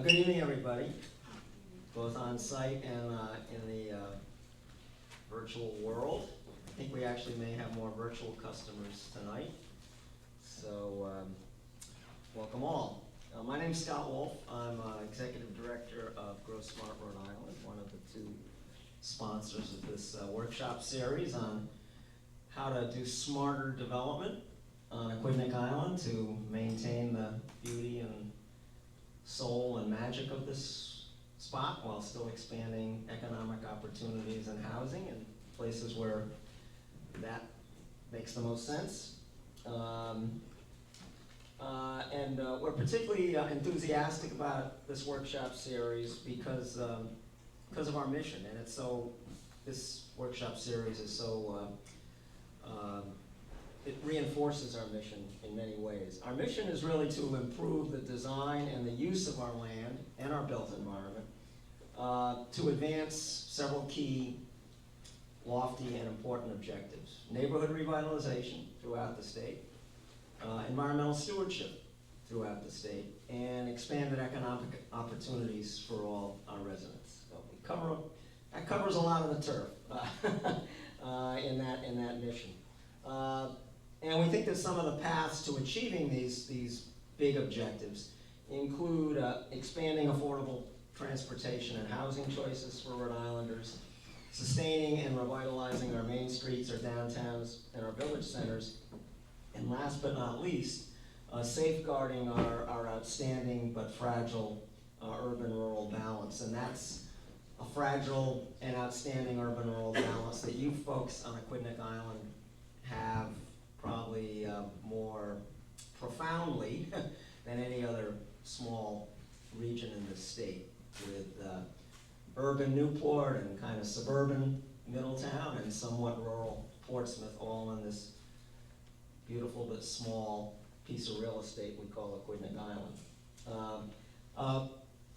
Good evening, everybody, both on site and in the virtual world. I think we actually may have more virtual customers tonight, so welcome all. My name is Scott Wolf. I'm Executive Director of Grow Smart Rhode Island, one of the two sponsors of this workshop series on how to do smarter development on Aquidneck Island to maintain the beauty and soul and magic of this spot while still expanding economic opportunities and housing in places where that makes the most sense. We're particularly enthusiastic about this workshop series because of our mission, and this workshop series is so it reinforces our mission in many ways. Our mission is really to improve the design and the use of our land and our built environment to advance several key, lofty, and important objectives. Neighborhood revitalization throughout the state, environmental stewardship throughout the state, and expanded economic opportunities for all our residents. So that covers a lot of the turf in that mission. And we think that some of the paths to achieving these big objectives include expanding affordable transportation and housing choices for Rhode Islanders, sustaining and revitalizing our main streets, our downtowns, and our village centers, and last but not least, safeguarding our outstanding but fragile urban-rural balance. And that's a fragile and outstanding urban-rural balance that you folks on Aquidneck Island have probably more profoundly than any other small region in the state, with urban Newport and kind of suburban Middletown and somewhat rural Portsmouth all in this beautiful but small piece of real estate we call Aquidneck Island.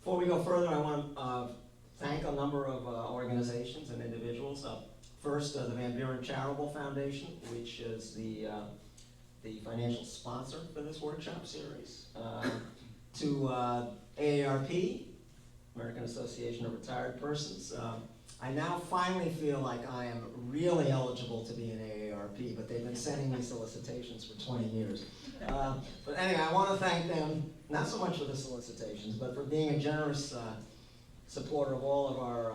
Before we go further, I want to thank a number of organizations and individuals. First, the Van Buren Charitable Foundation, which is the financial sponsor for this workshop series. To AARP, American Association of Retired Persons. I now finally feel like I am really eligible to be an AARP, but they've been sending me solicitations for 20 years. But anyway, I want to thank them, not so much for the solicitations, but for being a generous supporter of all of our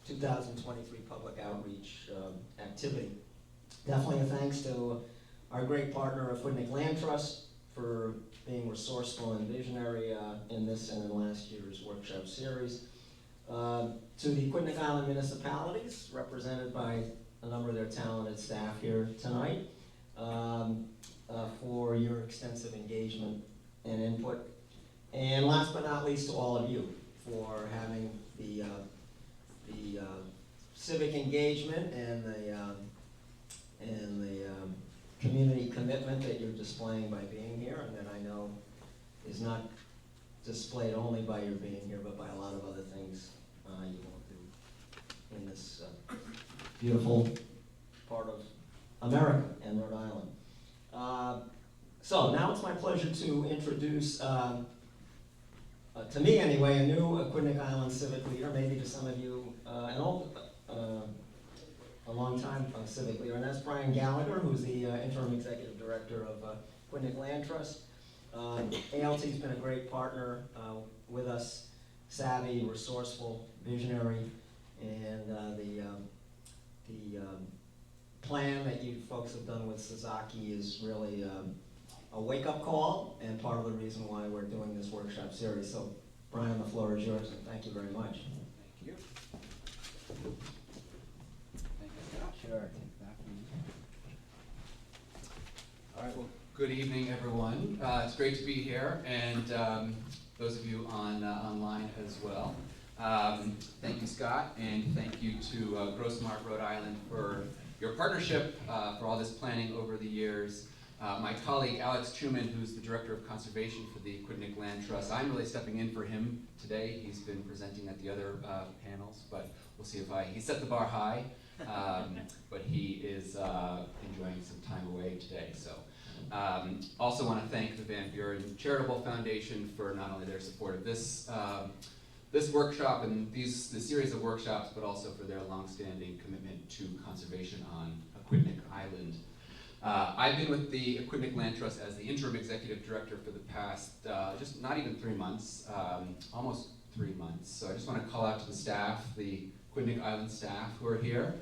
2023 public outreach activity. Definitely a thanks to our great partner, Aquidneck Land Trust, for being resourceful and visionary in this and in last year's workshop series. To the Aquidneck Island municipalities, represented by a number of their talented staff here tonight, for your extensive engagement and input. And last but not least, to all of you for having the civic engagement and the community commitment that you're displaying by being here, and that I know is not displayed only by your being here, but by a lot of other things you will do in this beautiful part of America and Rhode Island. So now it's my pleasure to introduce, to me anyway, a new Aquidneck Island civic leader, maybe to some of you, a long-time civic leader, and that's Brian Gallagher, who's the interim executive director of Aquidneck Land Trust. ALT's been a great partner with us, savvy, resourceful, visionary, and the plan that you folks have done with Sasaki is really a wake-up call and part of the reason why we're doing this workshop series. So, Brian, the floor is yours, and thank you very much. Thank you. Thank you, Scott. Sure, take that from me. All right, well, good evening, everyone. It's great to be here, and those of you online as well. Thank you, Scott, and thank you to Grow Smart Rhode Island for your partnership, for all this planning over the years. My colleague Alex Truman, who's the Director of Conservation for the Aquidneck Land Trust, I'm really stepping in for him today. He's been presenting at the other panels, but we'll see if he set the bar high, but he is enjoying some time away today. So Also want to thank the Van Buren Charitable Foundation for not only their support of this workshop and the series of workshops, but also for their longstanding commitment to conservation on Aquidneck Island. I've been with the Aquidneck Land Trust as the interim executive director for the past, just not even 3 months, almost 3 months. So I just want to call out to the staff, the Aquidneck Island staff who are here.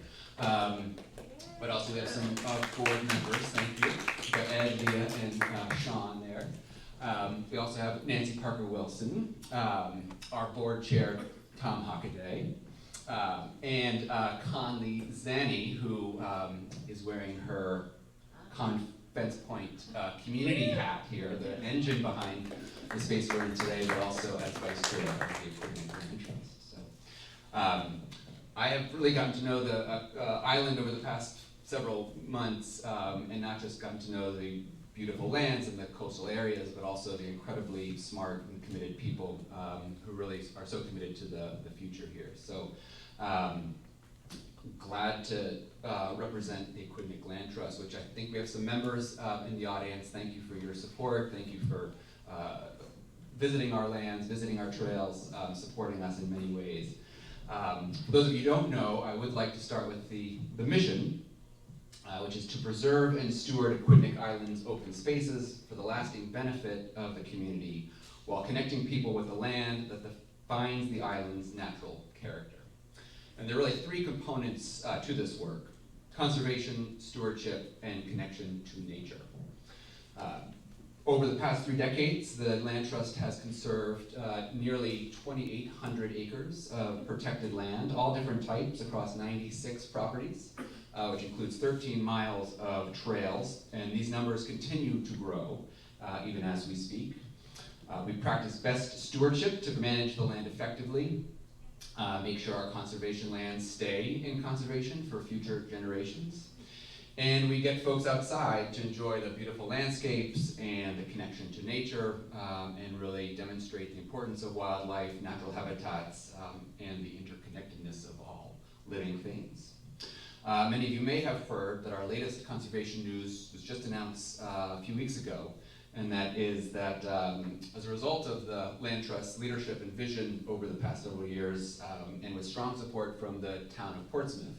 But also we have some board members, thank you. We've got Ed, Leah, and Sean there. We also have Nancy Parker-Wilson, our board chair, Tom Hockaday, and Conley Zanny, who is wearing her Fence Point community hat here, the engine behind the space we're in today, but also as vice chair of the Aquidneck Land Trust. So, I have really gotten to know the island over the past several months, and not just gotten to know the beautiful lands and the coastal areas, but also the incredibly smart and committed people who really are so committed to the future here. So glad to represent the Aquidneck Land Trust, which I think we have some members in the audience. Thank you for your support. Thank you for visiting our lands, visiting our trails, supporting us in many ways. For those of you who don't know, I would like to start with the mission, which is to preserve and steward Aquidneck Island's open spaces for the lasting benefit of the community, while connecting people with the land that defines the island's natural character. And there are really 3 components to this work: conservation, stewardship, and connection to nature. Over the past 3 decades, the Land Trust has conserved nearly 2,800 acres of protected land, all different types, across 96 properties, which includes 13 miles of trails, and these numbers continue to grow even as we speak. We practice best stewardship to manage the land effectively, make sure our conservation lands stay in conservation for future generations. And we get folks outside to enjoy the beautiful landscapes and the connection to nature, and really demonstrate the importance of wildlife, natural habitats, and the interconnectedness of all living things. Many of you may have heard that our latest conservation news was just announced a few weeks ago, and that is that as a result of the Land Trust's leadership and vision over the past several years, and with strong support from the town of Portsmouth,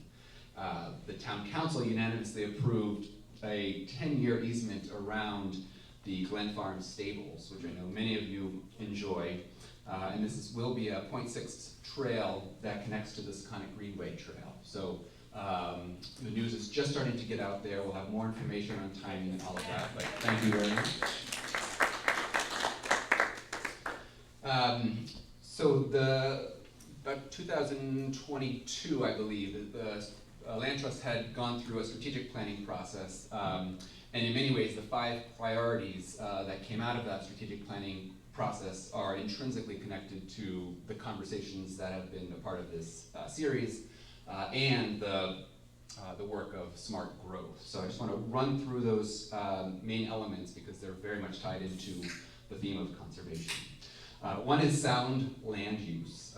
the town council unanimously approved a 10-year easement around the Glen Farm stables, which I know many of you enjoy. And this will be a 0.6 trail that connects to this Aquidneck Greenway Trail. So the news is just starting to get out there. We'll have more information on timing and all of that, but thank you very much. About 2022, I believe, the Land Trust had gone through a strategic planning process, and in many ways the 5 priorities that came out of that strategic planning process are intrinsically connected to the conversations that have been a part of this series, and the work of smart growth. So I just want to run through those main elements because they're very much tied into the theme of conservation. One is sound land use,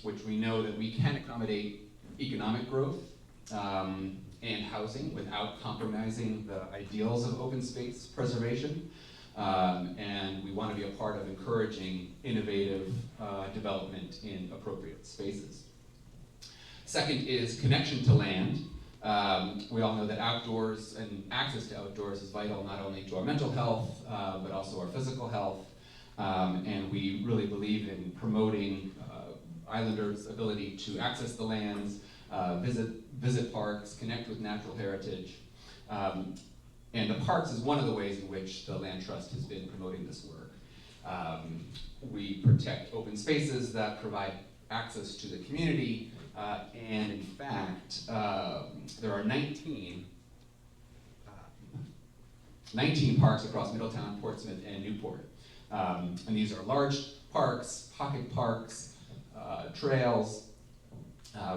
which we know that we can accommodate economic growth and housing without compromising the ideals of open space preservation. And we want to be a part of encouraging innovative development in appropriate spaces. Second is connection to land. We all know that outdoors and access to outdoors is vital not only to our mental health, but also our physical health. And we really believe in promoting islanders' ability to access the lands, visit parks, connect with natural heritage. And the parks is one of the ways in which the Land Trust has been promoting this work. We protect open spaces that provide access to the community, and in fact, there are 19 parks across Middletown, Portsmouth, and Newport. And these are large parks, pocket parks, trails,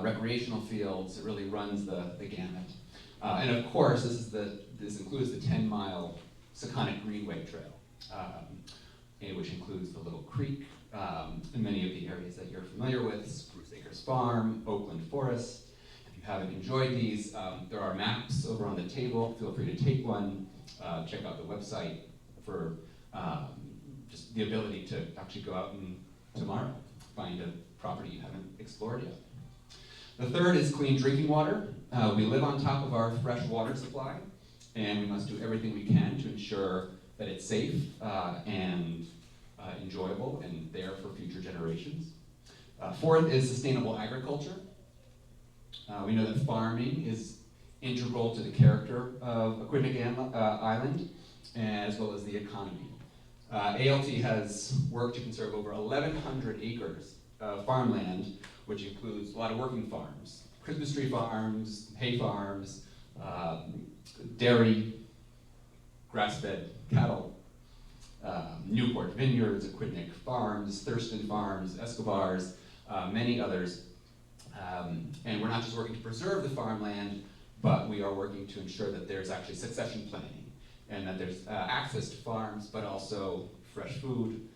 recreational fields. It really runs the gamut. And of course, this includes the 10-mile Aquidneck Greenway Trail, which includes the Little Creek, and many of the areas that you're familiar with, Spruce Acres Farm, Oakland Forest. If you haven't enjoyed these, there are maps over on the table. Feel free to take one. check out the website for just the ability to actually go out and tomorrow find a property you haven't explored yet. The third is clean drinking water. We live on top of our fresh water supply, and we must do everything we can to ensure that it's safe and enjoyable and there for future generations. Fourth is sustainable agriculture. We know that farming is integral to the character of Aquidneck Island, as well as the economy. ALT has worked to conserve over 1,100 acres of farmland, which includes a lot of working farms, Christmas tree farms, hay farms, dairy, grass-fed cattle, Newport Vineyards, Aquidneck Farms, Thurston Farms, Escobars, many others. And we're not just working to preserve the farmland, but we are working to ensure that there's actually succession planning and that there's access to farms, but also fresh food,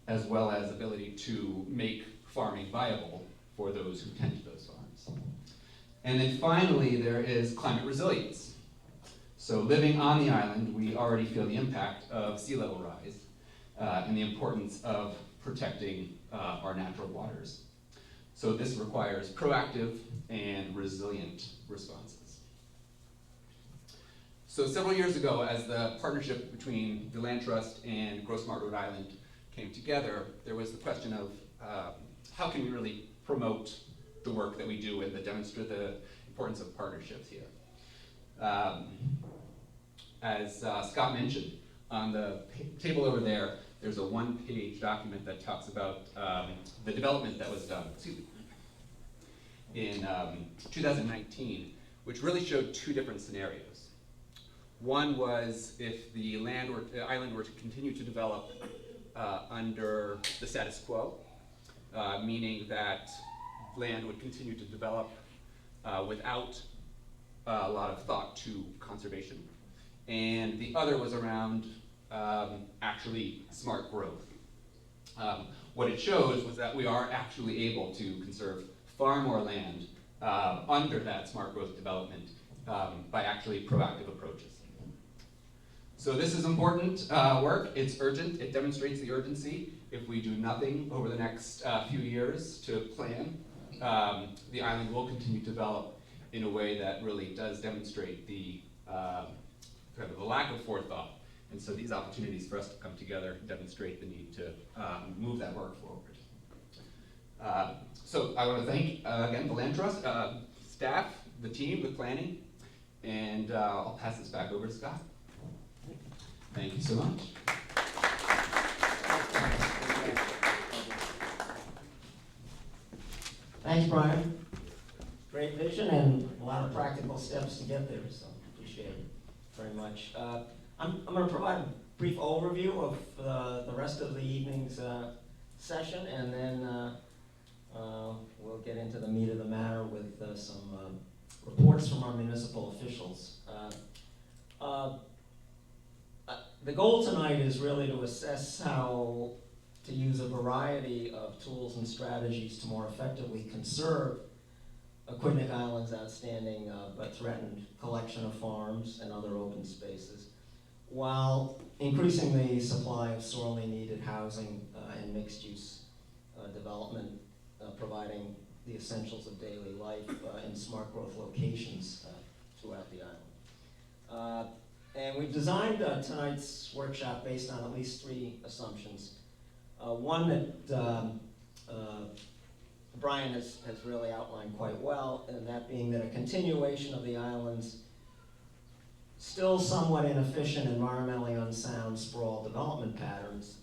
as well as ability to make farming viable for those who tend to those farms. And then finally, there is climate resilience. So living on the island, we already feel the impact of sea level rise and the importance of protecting our natural waters. So this requires proactive and resilient responses. So several years ago, as the partnership between the Land Trust and Grossmont, Rhode Island came together, there was the question of how can we really promote the work that we do and demonstrate the importance of partnerships here. As Scott mentioned, on the table over there, there's a one-page document that talks about the development that was done in 2019, which really showed two different scenarios. One was if the island were to continue to develop under the status quo, meaning that land would continue to develop without a lot of thought to conservation. And the other was around actually smart growth. What it shows was that we are actually able to conserve far more land under that smart growth development by actually proactive approaches. So this is important work. It's urgent. It demonstrates the urgency. If we do nothing over the next few years to plan, the island will continue to develop in a way that really does demonstrate the kind of the lack of forethought. And so these opportunities for us to come together demonstrate the need to move that work forward. So I want to thank, again, the Land Trust, staff, the team, the planning, and I'll pass this back over to Scott. Thank you so much. Thanks, Brian. Great vision and a lot of practical steps to get there, so appreciate it very much. I'm going to provide a brief overview of the rest of the evening's session, and then we'll get into the meat of the matter with some reports from our municipal officials. The goal tonight is really to assess how to use a variety of tools and strategies to more effectively conserve Aquidneck Island's outstanding but threatened collection of farms and other open spaces, while increasing the supply of sorely needed housing and mixed-use development, providing the essentials of daily life in smart growth locations throughout the island. And we've designed tonight's workshop based on at least three assumptions. One that Brian has really outlined quite well, and that being that a continuation of the island's still somewhat inefficient, environmentally unsound sprawl development patterns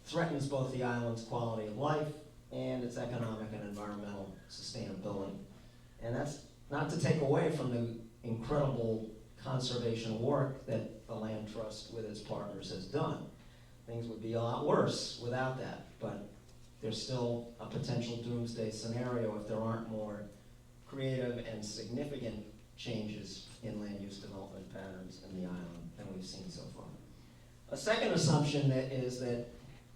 threatens both the island's quality of life and its economic and environmental sustainability. And that's not to take away from the incredible conservation work that the Land Trust with its partners has done. Things would be a lot worse without that, but there's still a potential doomsday scenario if there aren't more creative and significant changes in land use development patterns in the island than we've seen so far. A second assumption is that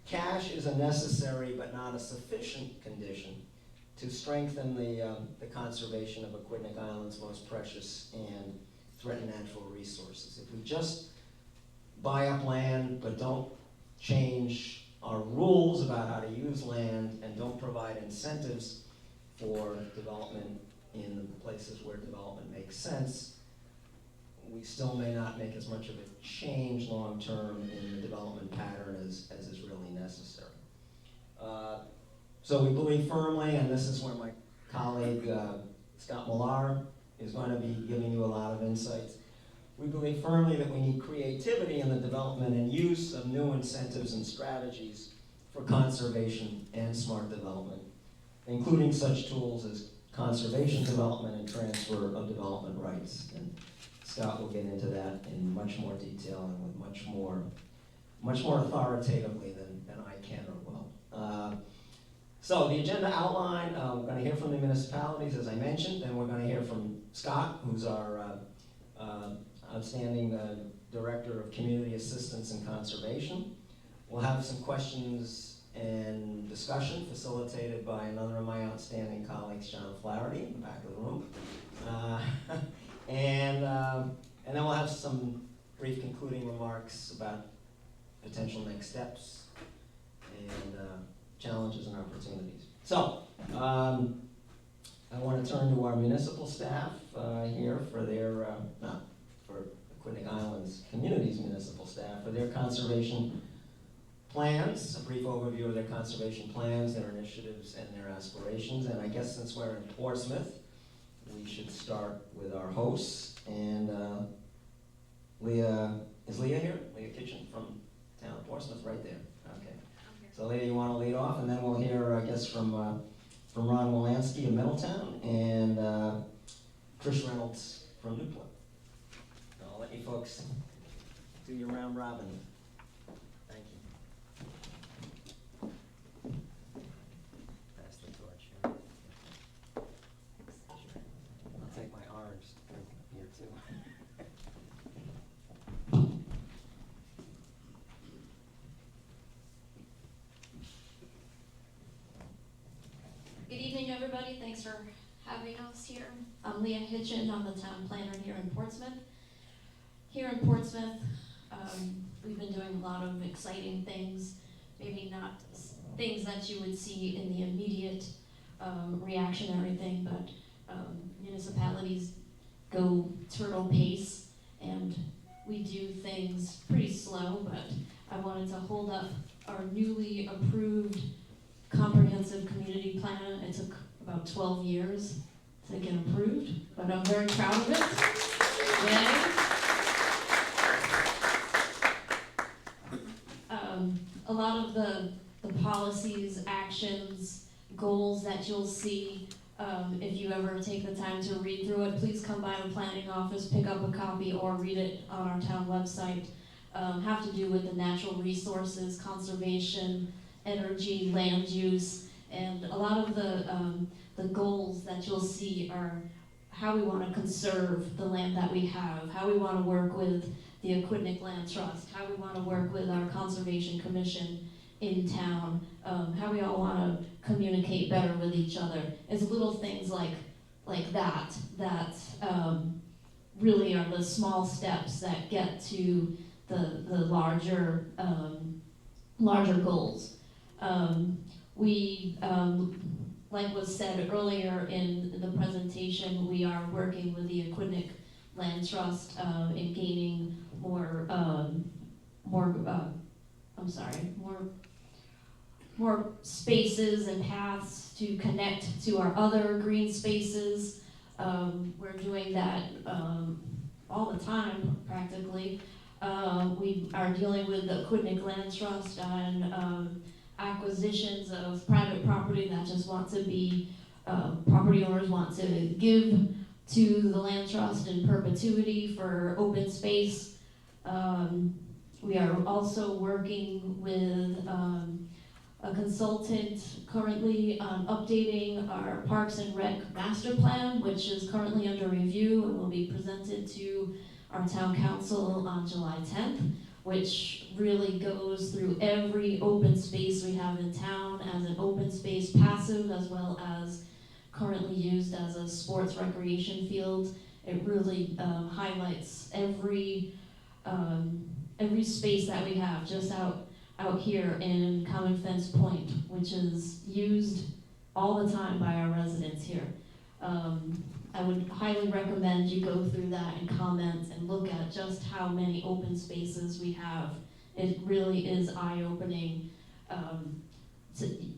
cash is a necessary but not a sufficient condition to strengthen the conservation of Aquidneck Island's most precious and threatened natural resources. If we just buy up land but don't change our rules about how to use land and don't provide incentives for development in the places where development makes sense, we still may not make as much of a change long-term in the development pattern as is really necessary. So we believe firmly, and this is where my colleague Scott Millar is going to be giving you a lot of insights. We believe firmly that we need creativity in the development and use of new incentives and strategies for conservation and smart development, including such tools as conservation development and transfer of development rights. And Scott will get into that in much more detail and with much more authoritatively than I can or will. So the agenda outline, we're going to hear from the municipalities, as I mentioned, and we're going to hear from Scott, who's our outstanding Director of Community Assistance and Conservation. We'll have some questions and discussion facilitated by another of my outstanding colleagues, John Flaherty, in the back of the room. And then we'll have some brief concluding remarks about potential next steps and challenges and opportunities. So, I want to turn to our municipal staff here for their, for Aquidneck Island's Communities municipal staff for their conservation plans, a brief overview of their conservation plans, their initiatives, and their aspirations. And I guess since we're in Portsmouth, we should start with our hosts. And Leah, is Leah here? Leah Kitchen from town of Portsmouth, right there. Okay. So Leah, you want to lead off, and then we'll hear, I guess, from Ron Wolanski of Middletown and Chris Reynolds from Newport. I'll let you folks do your round robin. Thank you. Pass the torch here. I'll take my orange drink here too. Good evening, everybody. Thanks for having us here. I'm Leah Hitchin. I'm the town planner here in Portsmouth. Here in Portsmouth, we've been doing a lot of exciting things, maybe not things that you would see in the immediate reactionary thing, but municipalities go turtle pace, and we do things pretty slow, but I wanted to hold up our newly approved comprehensive community plan. It took about 12 years to get approved, but I'm very proud of it. Yay. A lot of the policies, actions, goals that you'll see, if you ever take the time to read through it, please come by the planning office, pick up a copy, or read it on our town website, have to do with the natural resources, conservation, energy, land use, and a lot of the goals that you'll see are how we want to conserve the land that we have, how we want to work with the Aquidneck Land Trust, how we want to work with our Conservation Commission in town, how we all want to communicate better with each other. It's little things like that really are the small steps that get to the larger goals. Like was said earlier in the presentation, we are working with the Aquidneck Land Trust in gaining more spaces and paths to connect to our other green spaces. We're doing that all the time, practically. We are dealing with the Aquidneck Land Trust on acquisitions of private property that just want to be, property owners want to give to the land trust in perpetuity for open space. We are also working with a consultant currently on updating our Parks and Rec master plan, which is currently under review and will be presented to our town council on July 10th, which really goes through every open space we have in town as an open space passive, as well as currently used as a sports recreation field, It really highlights every space that we have just out here in Common Fence Point, which is used all the time by our residents here. I would highly recommend you go through that and comment and look at just how many open spaces we have. It really is eye-opening,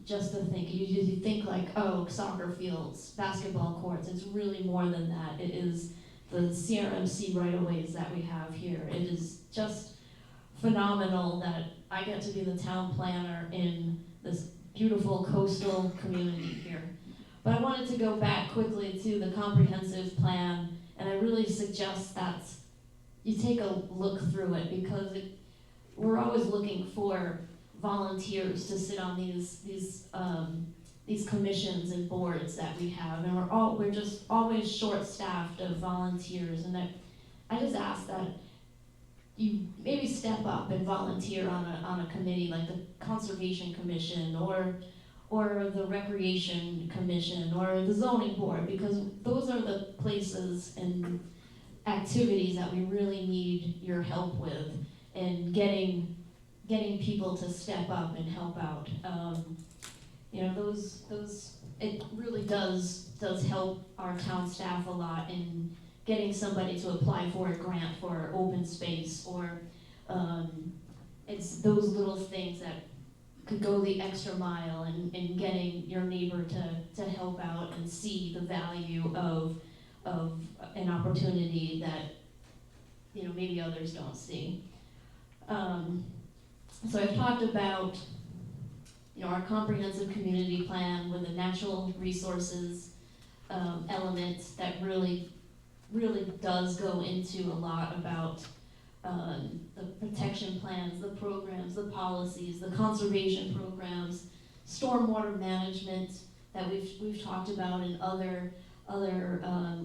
just to think. You think like, oh, soccer fields, basketball courts. It's really more than that. It is the CRMC right-of-ways that we have here. It is just phenomenal that I get to be the town planner in this beautiful coastal community here. But I wanted to go back quickly to the comprehensive plan, and I really suggest that you take a look through it, because we're always looking for volunteers to sit on these commissions and boards that we have, and we're just always short-staffed of volunteers, and I just ask that you maybe step up and volunteer on a committee like the Conservation Commission or the Recreation Commission or the Zoning Board, because those are the places and activities that we really need your help with, and getting people to step up and help out. It really does help our town staff a lot in getting somebody to apply for a grant for open space, or it's those little things that could go the extra mile in getting your neighbor to help out and see the value of an opportunity that maybe others don't see. So I've talked about our comprehensive community plan with a natural resources element that really does go into a lot about the protection plans, the programs, the policies, the conservation programs, stormwater management that we've talked about in other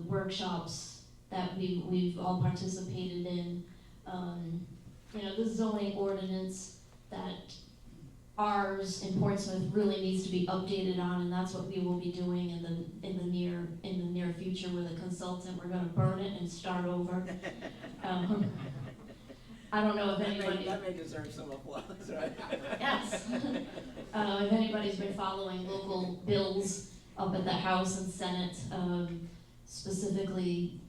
workshops that we've all participated in. The zoning ordinance that ours in Portsmouth really needs to be updated on, and that's what we will be doing in the near future with a consultant. We're going to burn it and start over. I don't know if anybody... That may deserve some applause, right? Yes. If anybody's been following local bills up at the House and Senate, specifically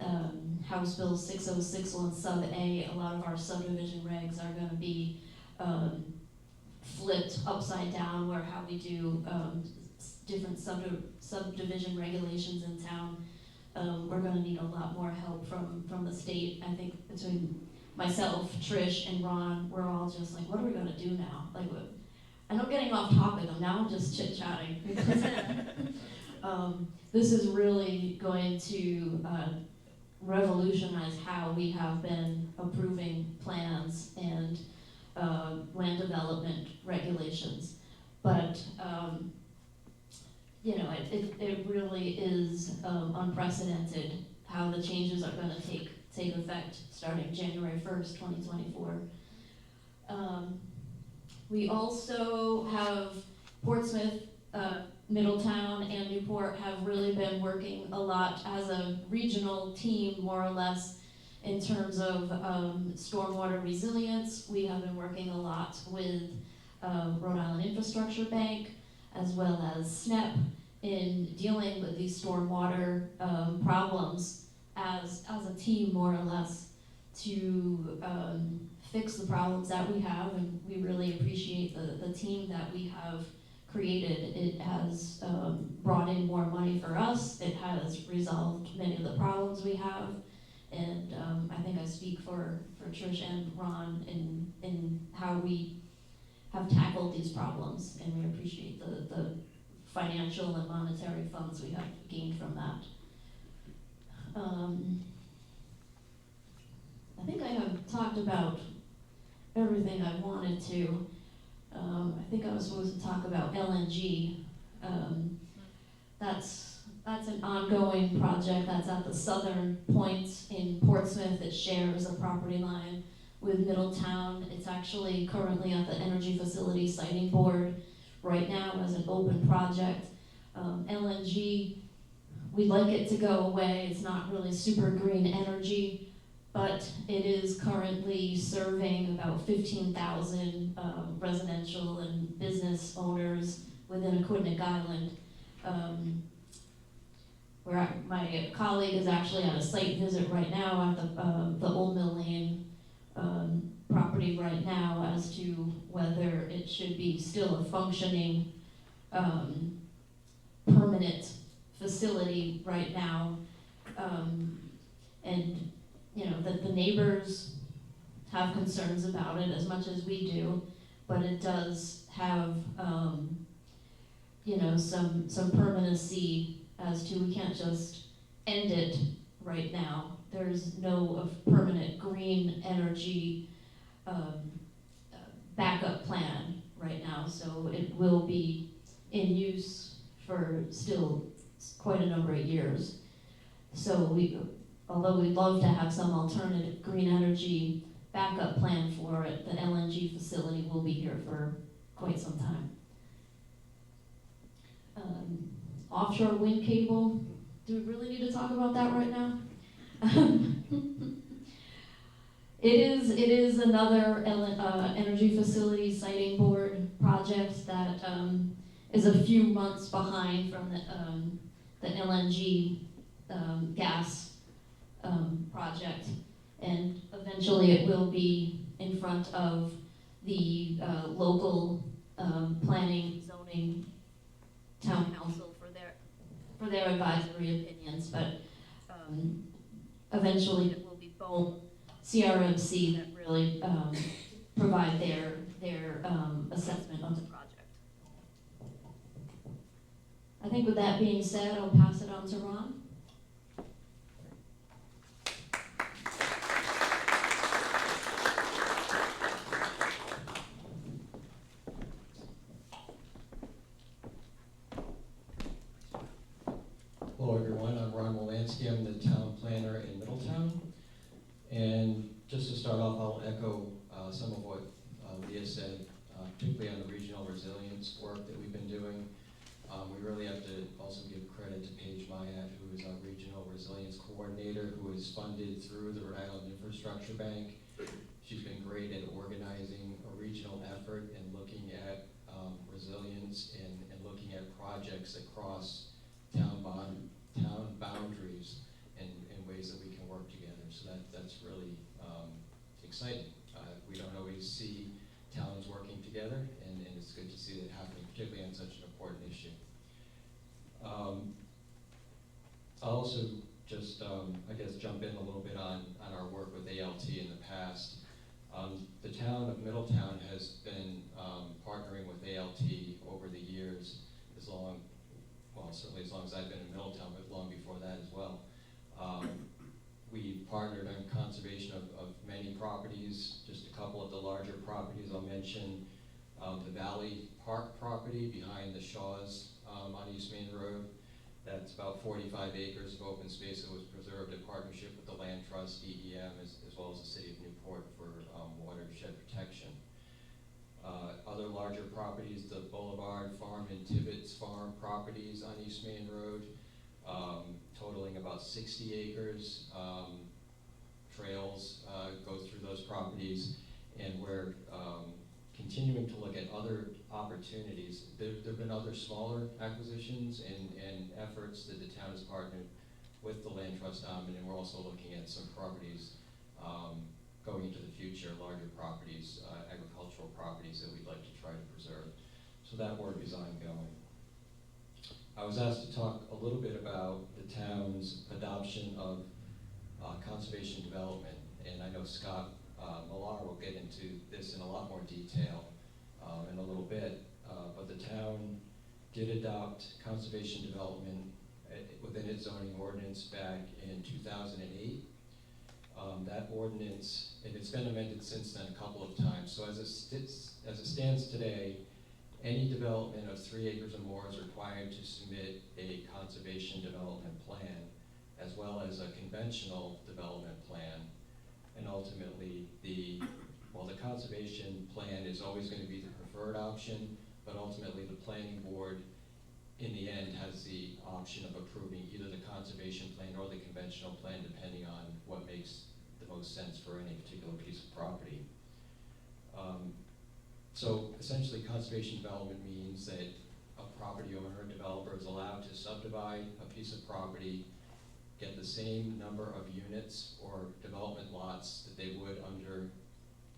House Bill 6061 sub A, a lot of our subdivision regs are going to be flipped upside down, where how we do different subdivision regulations in town. We're going to need a lot more help from the state. I think between myself, Trish, and Ron, we're all just like, what are we going to do now? I know getting off topic, now I'm just chit-chatting. This is really going to revolutionize how we have been approving plans and land development regulations. But it really is unprecedented how the changes are going to take effect starting January 1st, 2024. We also have Portsmouth, Middletown, and Newport have really been working a lot as a regional team, more or less, in terms of stormwater resilience. We have been working a lot with Rhode Island Infrastructure Bank, as well as SNEP, in dealing with these stormwater problems as a team, more or less, to fix the problems that we have, and we really appreciate the team that we have created. It has brought in more money for us. It has resolved many of the problems we have, and I think I speak for Trish and Ron in how we have tackled these problems, and we appreciate the financial and monetary funds we have gained from that. I think I have talked about everything I wanted to. I think I was supposed to talk about LNG. That's an ongoing project that's at the southern point in Portsmouth. It shares a property line with Middletown. It's actually currently at the Energy Facility Siting Board right now as an open project. LNG, we'd like it to go away. It's not really super green energy, but it is currently serving about 15,000 residential and business owners within Aquidneck Island. My colleague is actually on a site visit right now at the Old Mill Lane property right now as to whether it should be still a functioning permanent facility right now. And you know, that the neighbors have concerns about it as much as we do, but it does have you know, some permanency as to we can't just end it right now. There's no permanent green energy backup plan right now, so it will be in use for still quite a number of years. So although we'd love to have some alternative green energy backup plan for it, the LNG facility will be here for quite some time. Offshore wind cable, do we really need to talk about that right now? It is another energy facility siting board project that is a few months behind from the LNG gas project, and eventually it will be in front of the local planning, zoning, town council for their advisory opinions, but eventually it will be both CRMC that really provide their assessment of the project. I think with that being said, I'll pass it on to Ron. Hello everyone, I'm Ron Wolanski, I'm the town planner in Middletown. And just to start off, I'll echo some of what Leah said, particularly on the regional resilience work that we've been doing. We really have to also give credit to Paige Mayat, who is our regional resilience coordinator, who is funded through the Rhode Island Infrastructure Bank. She's been great at organizing a regional effort and looking at resilience and looking at projects across town boundaries and ways that we can work together. So that's really exciting. We don't always see towns working together, and it's good to see that happening, particularly on such an important issue. I'll also just, I guess, jump in a little bit on our work with ALT in the past. The town of Middletown has been partnering with ALT over the years, certainly as long as I've been in Middletown, but long before that as well. We partnered on conservation of many properties. Just a couple of the larger properties I'll mention. The Valley Park property behind the Shaws on East Main Road. That's about 45 acres of open space that was preserved in partnership with the Land Trust, DEM, as well as the City of Newport for watershed protection. Other larger properties, the Boulevard Farm and Tibbetts Farm properties on East Main Road, totaling about 60 acres. Trails go through those properties, and we're continuing to look at other opportunities. There have been other smaller acquisitions and efforts that the town has partnered with the Land Trust on, and we're also looking at some properties going into the future, larger properties, agricultural properties that we'd like to try to preserve. So that work is ongoing. I was asked to talk a little bit about the town's adoption of conservation development, and I know Scott Millar will get into this in a lot more detail in a little bit, but the town did adopt conservation development within its zoning ordinance back in 2008. That ordinance, and it's been amended since then a couple of times, so as it stands today, any development of 3 acres or more is required to submit a conservation development plan, as well as a conventional development plan. And ultimately, the conservation plan is always going to be the preferred option, but ultimately the planning board in the end, has the option of approving either the conservation plan or the conventional plan, depending on what makes the most sense for any particular piece of property. So essentially, conservation development means that a property owner or developer is allowed to subdivide a piece of property, get the same number of units or development lots that they would under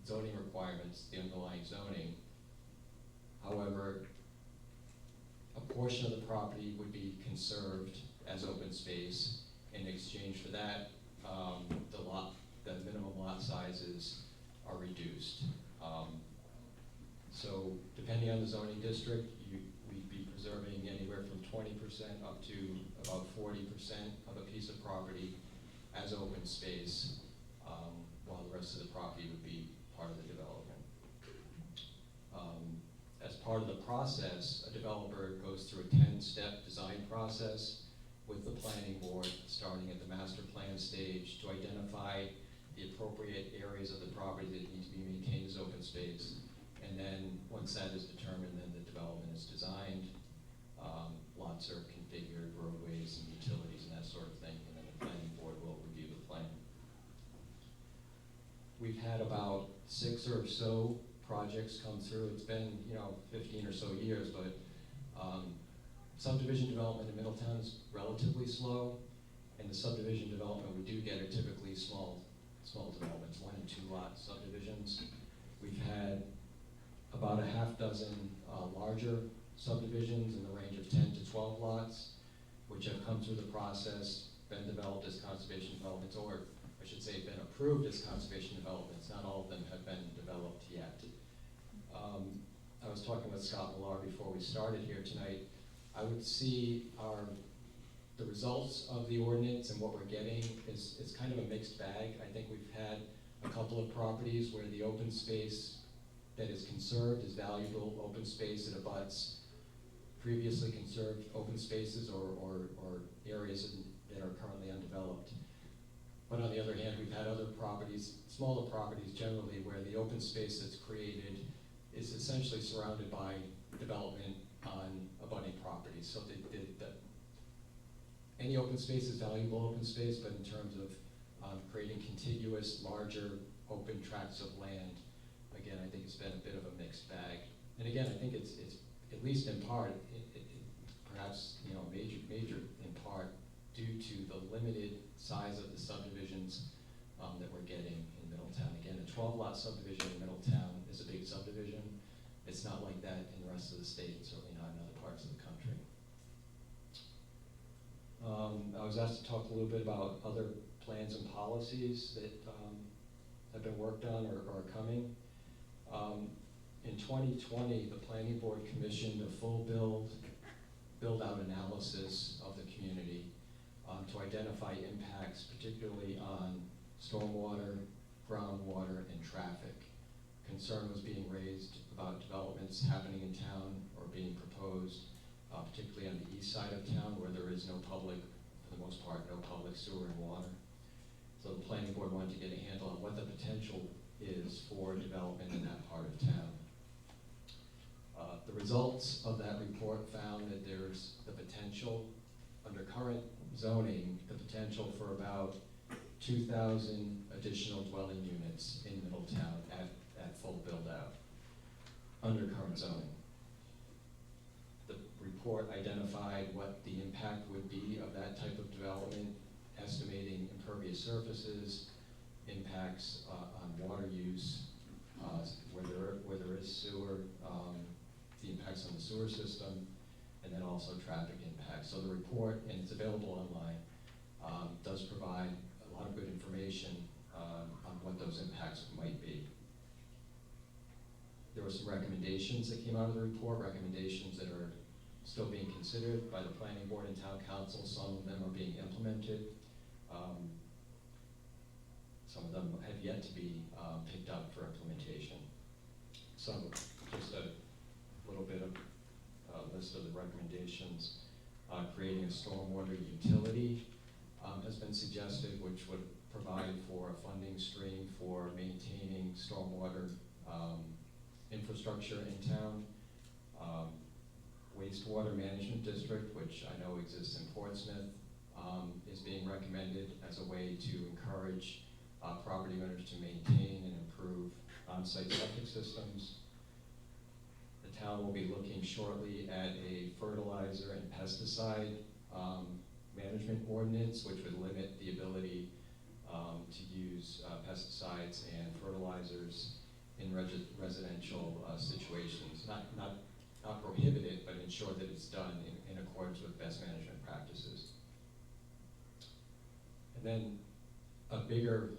zoning requirements, the underlying zoning. However, a portion of the property would be conserved as open space. In exchange for that, the minimum lot sizes are reduced. So depending on the zoning district, we'd be preserving anywhere from 20% up to about 40% of a piece of property as open space, while the rest of the property would be part of the development. As part of the process, a developer goes through a 10-step design process with the planning board, starting at the master plan stage, to identify the appropriate areas of the property that need to be maintained as open space. And then, once that is determined, then the development is designed, lots are configured, roadways and utilities and that sort of thing, and then the planning board will review the plan. We've had about 6 or so projects come through. It's been, 15 or so years, but subdivision development in Middletown is relatively slow, and the subdivision development we do get are typically small developments, 1 and 2 lot subdivisions. We've had about a half dozen larger subdivisions in the range of 10 to 12 lots, which have come through the process, been developed as conservation developments, or I should say been approved as conservation developments. Not all of them have been developed yet. I was talking with Scott Millar before we started here tonight. I would see the results of the ordinance and what we're getting is kind of a mixed bag. I think we've had a couple of properties where the open space that is conserved is valuable open space that abuts previously conserved open spaces or areas that are currently undeveloped. But on the other hand, we've had other properties, smaller properties generally, where the open space that's created is essentially surrounded by development on abutting properties. So any open space is valuable open space, but in terms of creating contiguous, larger open tracts of land, again, I think it's been a bit of a mixed bag. And again, I think it's at least in part, perhaps major in part, due to the limited size of the subdivisions that we're getting in Middletown. Again, a 12-lot subdivision in Middletown is a big subdivision. It's not like that in the rest of the state, certainly not in other parts of the country. I was asked to talk a little bit about other plans and policies that have been worked on or are coming. In 2020, the Planning Board commissioned a full build-out analysis of the community to identify impacts, particularly on stormwater, groundwater, and traffic. Concern was being raised about developments happening in town or being proposed, particularly on the east side of town where there is no public, for the most part, no public sewer and water. So the Planning Board wanted to get a handle on what the potential is for development in that part of town. The results of that report found that there's the potential, under current zoning, the potential for about 2,000 additional dwelling units in Middletown at full build-out, under current zoning. The report identified what the impact would be of that type of development, estimating impervious surfaces, impacts on water use, where there is sewer, the impacts on the sewer system, and then also traffic impacts. So the report, and it's available online, does provide a lot of good information on what those impacts might be. There were some recommendations that came out of the report, recommendations that are still being considered by the Planning Board and Town Council. Some of them are being implemented. Some of them have yet to be picked up for implementation. Some, just a little bit of a list of the recommendations. Creating a stormwater utility has been suggested, which would provide for a funding stream for maintaining stormwater infrastructure in town. wastewater management district, which I know exists in Portsmouth, is being recommended as a way to encourage property owners to maintain and improve on-site septic systems. The town will be looking shortly at a fertilizer and pesticide management ordinance, which would limit the ability to use pesticides and fertilizers in residential situations. Not prohibit it, but ensure that it's done in accordance with best management practices. And then a bigger,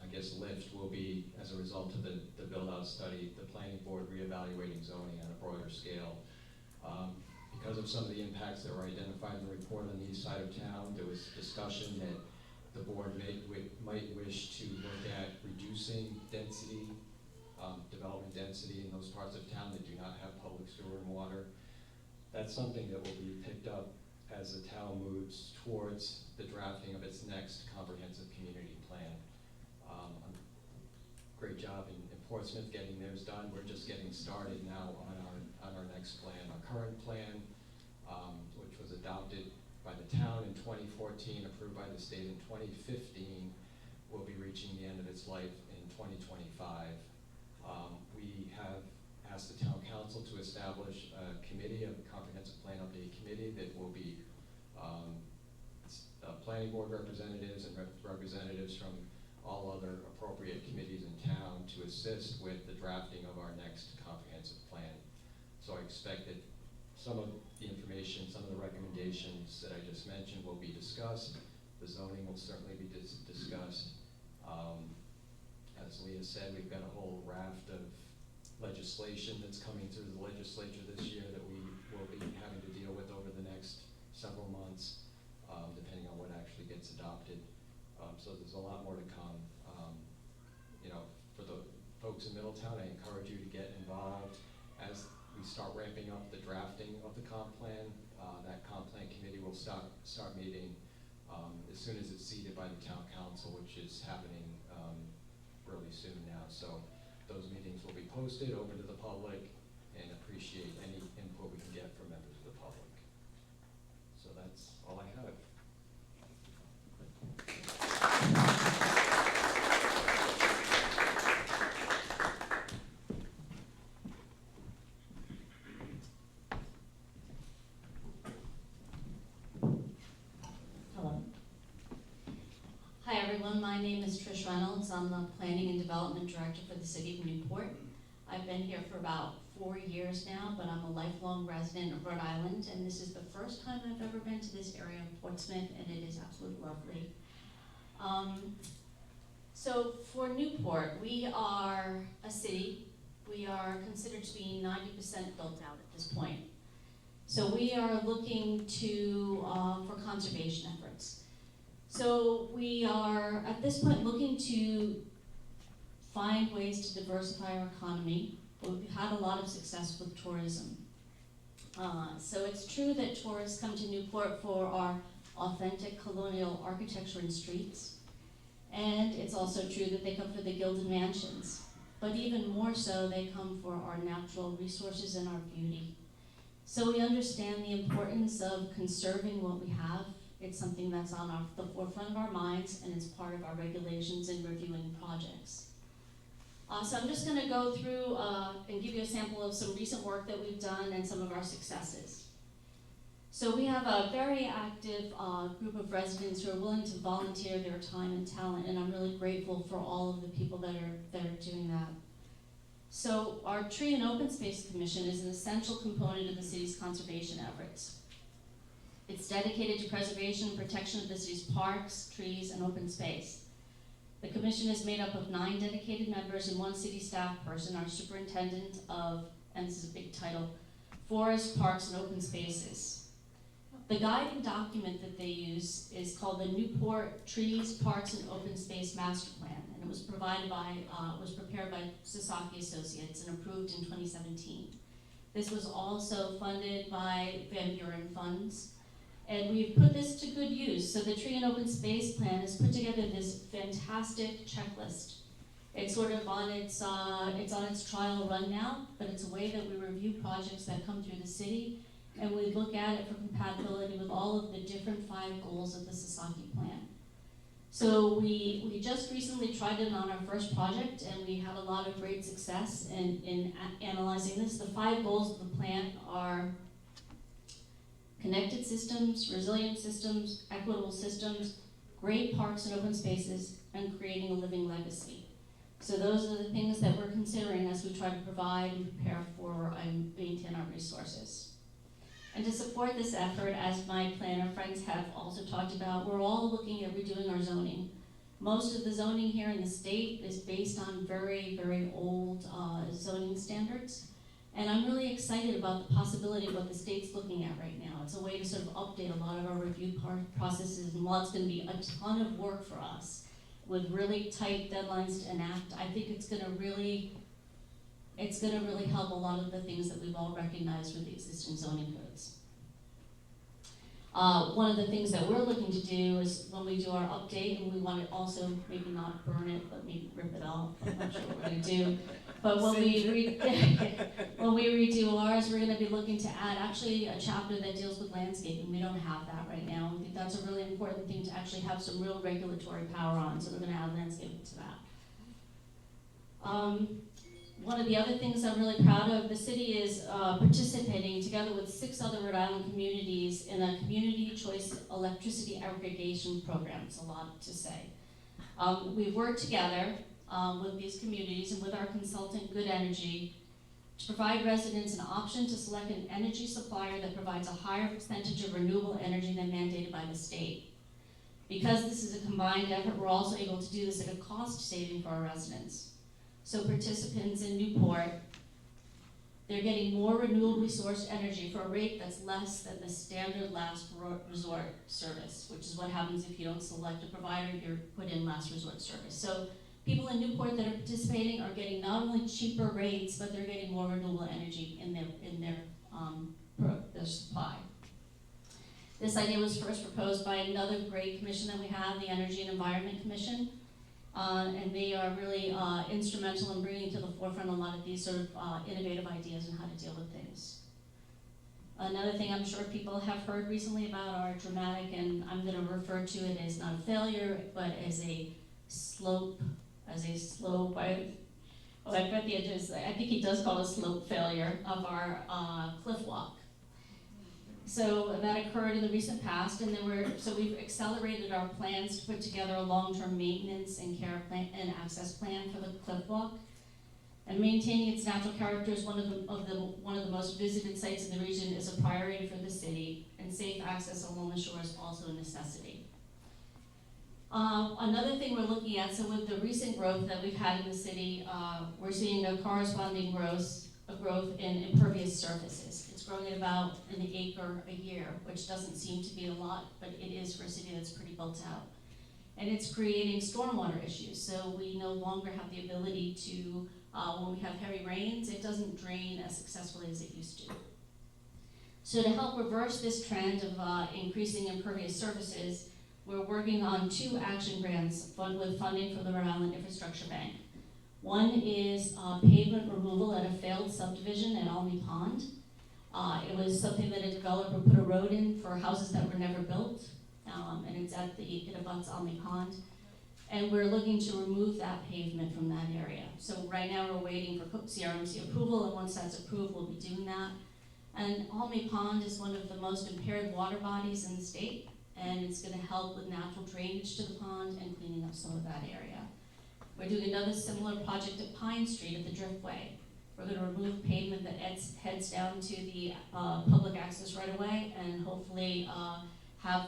I guess, lift will be, as a result of the build-out study, the planning board reevaluating zoning on a broader scale. Because of some of the impacts that were identified in the report on the east side of town, there was discussion that the board might wish to look at reducing density, development density in those parts of town that do not have public sewer and water. That's something that will be picked up as the town moves towards the drafting of its next comprehensive community plan. Great job in Portsmouth getting theirs done. We're just getting started now on our next plan. Our current plan, which was adopted by the town in 2014, approved by the state in 2015, will be reaching the end of its life in 2025. We have asked the town council to establish a committee, a comprehensive plan update committee that will be planning board representatives and representatives from all other appropriate committees in town to assist with the drafting of our next comprehensive plan. So I expect that some of the information, some of the recommendations that I just mentioned will be discussed. The zoning will certainly be discussed. As Leah said, we've got a whole raft of legislation that's coming through the legislature this year that we will be having to deal with over the next several months, depending on what actually gets adopted. So there's a lot more to come. For the folks in Middletown, I encourage you to get involved as we start ramping up the drafting of the comp plan. That comp plan committee will start meeting as soon as it's seated by the town council, which is happening really soon now. So those meetings will be posted, open to the public, and appreciate any input we can get from members of the public. So that's all I have. Hello. Hi everyone, my name is Trish Reynolds. I'm the Planning and Development Director for the City of Newport. I've been here for about 4 years now, but I'm a lifelong resident of Rhode Island, and this is the first time I've ever been to this area of Portsmouth, and it is absolutely lovely. So for Newport, we are a city. We are considered to be 90% built out at this point. So we are looking to for conservation efforts. So we are at this point looking to find ways to diversify our economy. We've had a lot of success with tourism. So it's true that tourists come to Newport for our authentic colonial architecture and streets. And it's also true that they come for the gilded mansions. But even more so, they come for our natural resources and our beauty. So we understand the importance of conserving what we have. It's something that's on the forefront of our minds, and it's part of our regulations in reviewing projects. So I'm just going to go through and give you a sample of some recent work that we've done and some of our successes. So we have a very active group of residents who are willing to volunteer their time and talent, and I'm really grateful for all of the people that are doing that. So our Tree and Open Space Commission is an essential component of the city's conservation efforts. It's dedicated to preservation and protection of the city's parks, trees, and open space. The commission is made up of 9 dedicated members and 1 city staff person, our superintendent of, and this is a big title, Forest, Parks, and Open Spaces. The guiding document that they use is called the Newport Trees, Parks, and Open Space Master Plan, and it was prepared by Sasaki Associates and approved in 2017. This was also funded by Van Buren funds, and we've put this to good use. So the Tree and Open Space Plan has put together this fantastic checklist. It's sort of on its trial run now, but it's a way that we review projects that come through the city and we look at it for compatibility with all of the different 5 goals of the Sasaki plan. So we just recently tried it on our first project, and we had a lot of great success in analyzing this. The 5 goals of the plan are connected systems, resilient systems, equitable systems, great parks and open spaces, and creating a living legacy. So those are the things that we're considering as we try to provide and prepare for and maintain our resources. And to support this effort, as my planner friends have also talked about, we're all looking at redoing our zoning. Most of the zoning here in the state is based on very, very old zoning standards. And I'm really excited about the possibility of what the state's looking at right now. It's a way to sort of update a lot of our review processes, and while it's gonna be a ton of work for us, with really tight deadlines to enact, I think it's gonna really help a lot of the things that we've all recognized with the existing zoning codes. One of the things that we're looking to do is when we do our update, and we want to also maybe not burn it, but maybe rip it off, I'm not sure what we're gonna do. But when we redo ours, we're gonna be looking to add actually a chapter that deals with landscaping. We don't have that right now. We think that's a really important thing to actually have some real regulatory power on, so we're gonna add landscaping to that. One of the other things I'm really proud of, the city is participating together with 6 other Rhode Island communities in a community choice electricity aggregation program. It's a lot to say. We've worked together with these communities and with our consultant, Good Energy, to provide residents an option to select an energy supplier that provides a higher percentage of renewable energy than mandated by the state. Because this is a combined effort, we're also able to do this at a cost saving for our residents. So participants in Newport, they're getting more renewably sourced energy for a rate that's less than the standard last resort service, which is what happens if you don't select a provider, you're put in last resort service. So people in Newport that are participating are getting not only cheaper rates, but they're getting more renewable energy in their supply. This idea was first proposed by another great commission that we have, the Energy and Environment Commission. And they are really instrumental in bringing to the forefront a lot of these sort of innovative ideas on how to deal with things. Another thing I'm sure people have heard recently about are dramatic, and I'm going to refer to it as not a failure, but as a slope. I've got the edges. I think he does call it a slope failure of our cliff walk. So that occurred in the recent past, and we've accelerated our plans to put together a long-term maintenance and care plan and access plan for the cliff walk. And maintaining its natural character is one of the most visited sites in the region is a priority for the city, and safe access along the shore is also a necessity. Another thing we're looking at, so with the recent growth that we've had in the city, we're seeing a corresponding growth in impervious surfaces. It's growing at about an acre a year, which doesn't seem to be a lot, but it is for a city that's pretty built out. And it's creating stormwater issues, so we no longer have the ability to, when we have heavy rains, it doesn't drain as successfully as it used to. So to help reverse this trend of increasing impervious surfaces, we're working on 2 action grants with funding from the Rhode Island Infrastructure Bank. One is pavement removal at a failed subdivision at Almy Pond. It was something that a developer put a road in for houses that were never built, and it abuts Almy Pond. And we're looking to remove that pavement from that area. So right now we're waiting for CRMC approval, and once that's approved, we'll be doing that. And Almy Pond is one of the most impaired water bodies in the state, and it's gonna help with natural drainage to the pond and cleaning up some of that area. We're doing another similar project at Pine Street at the Driftway. We're going to remove pavement that heads down to the public access right away, and hopefully have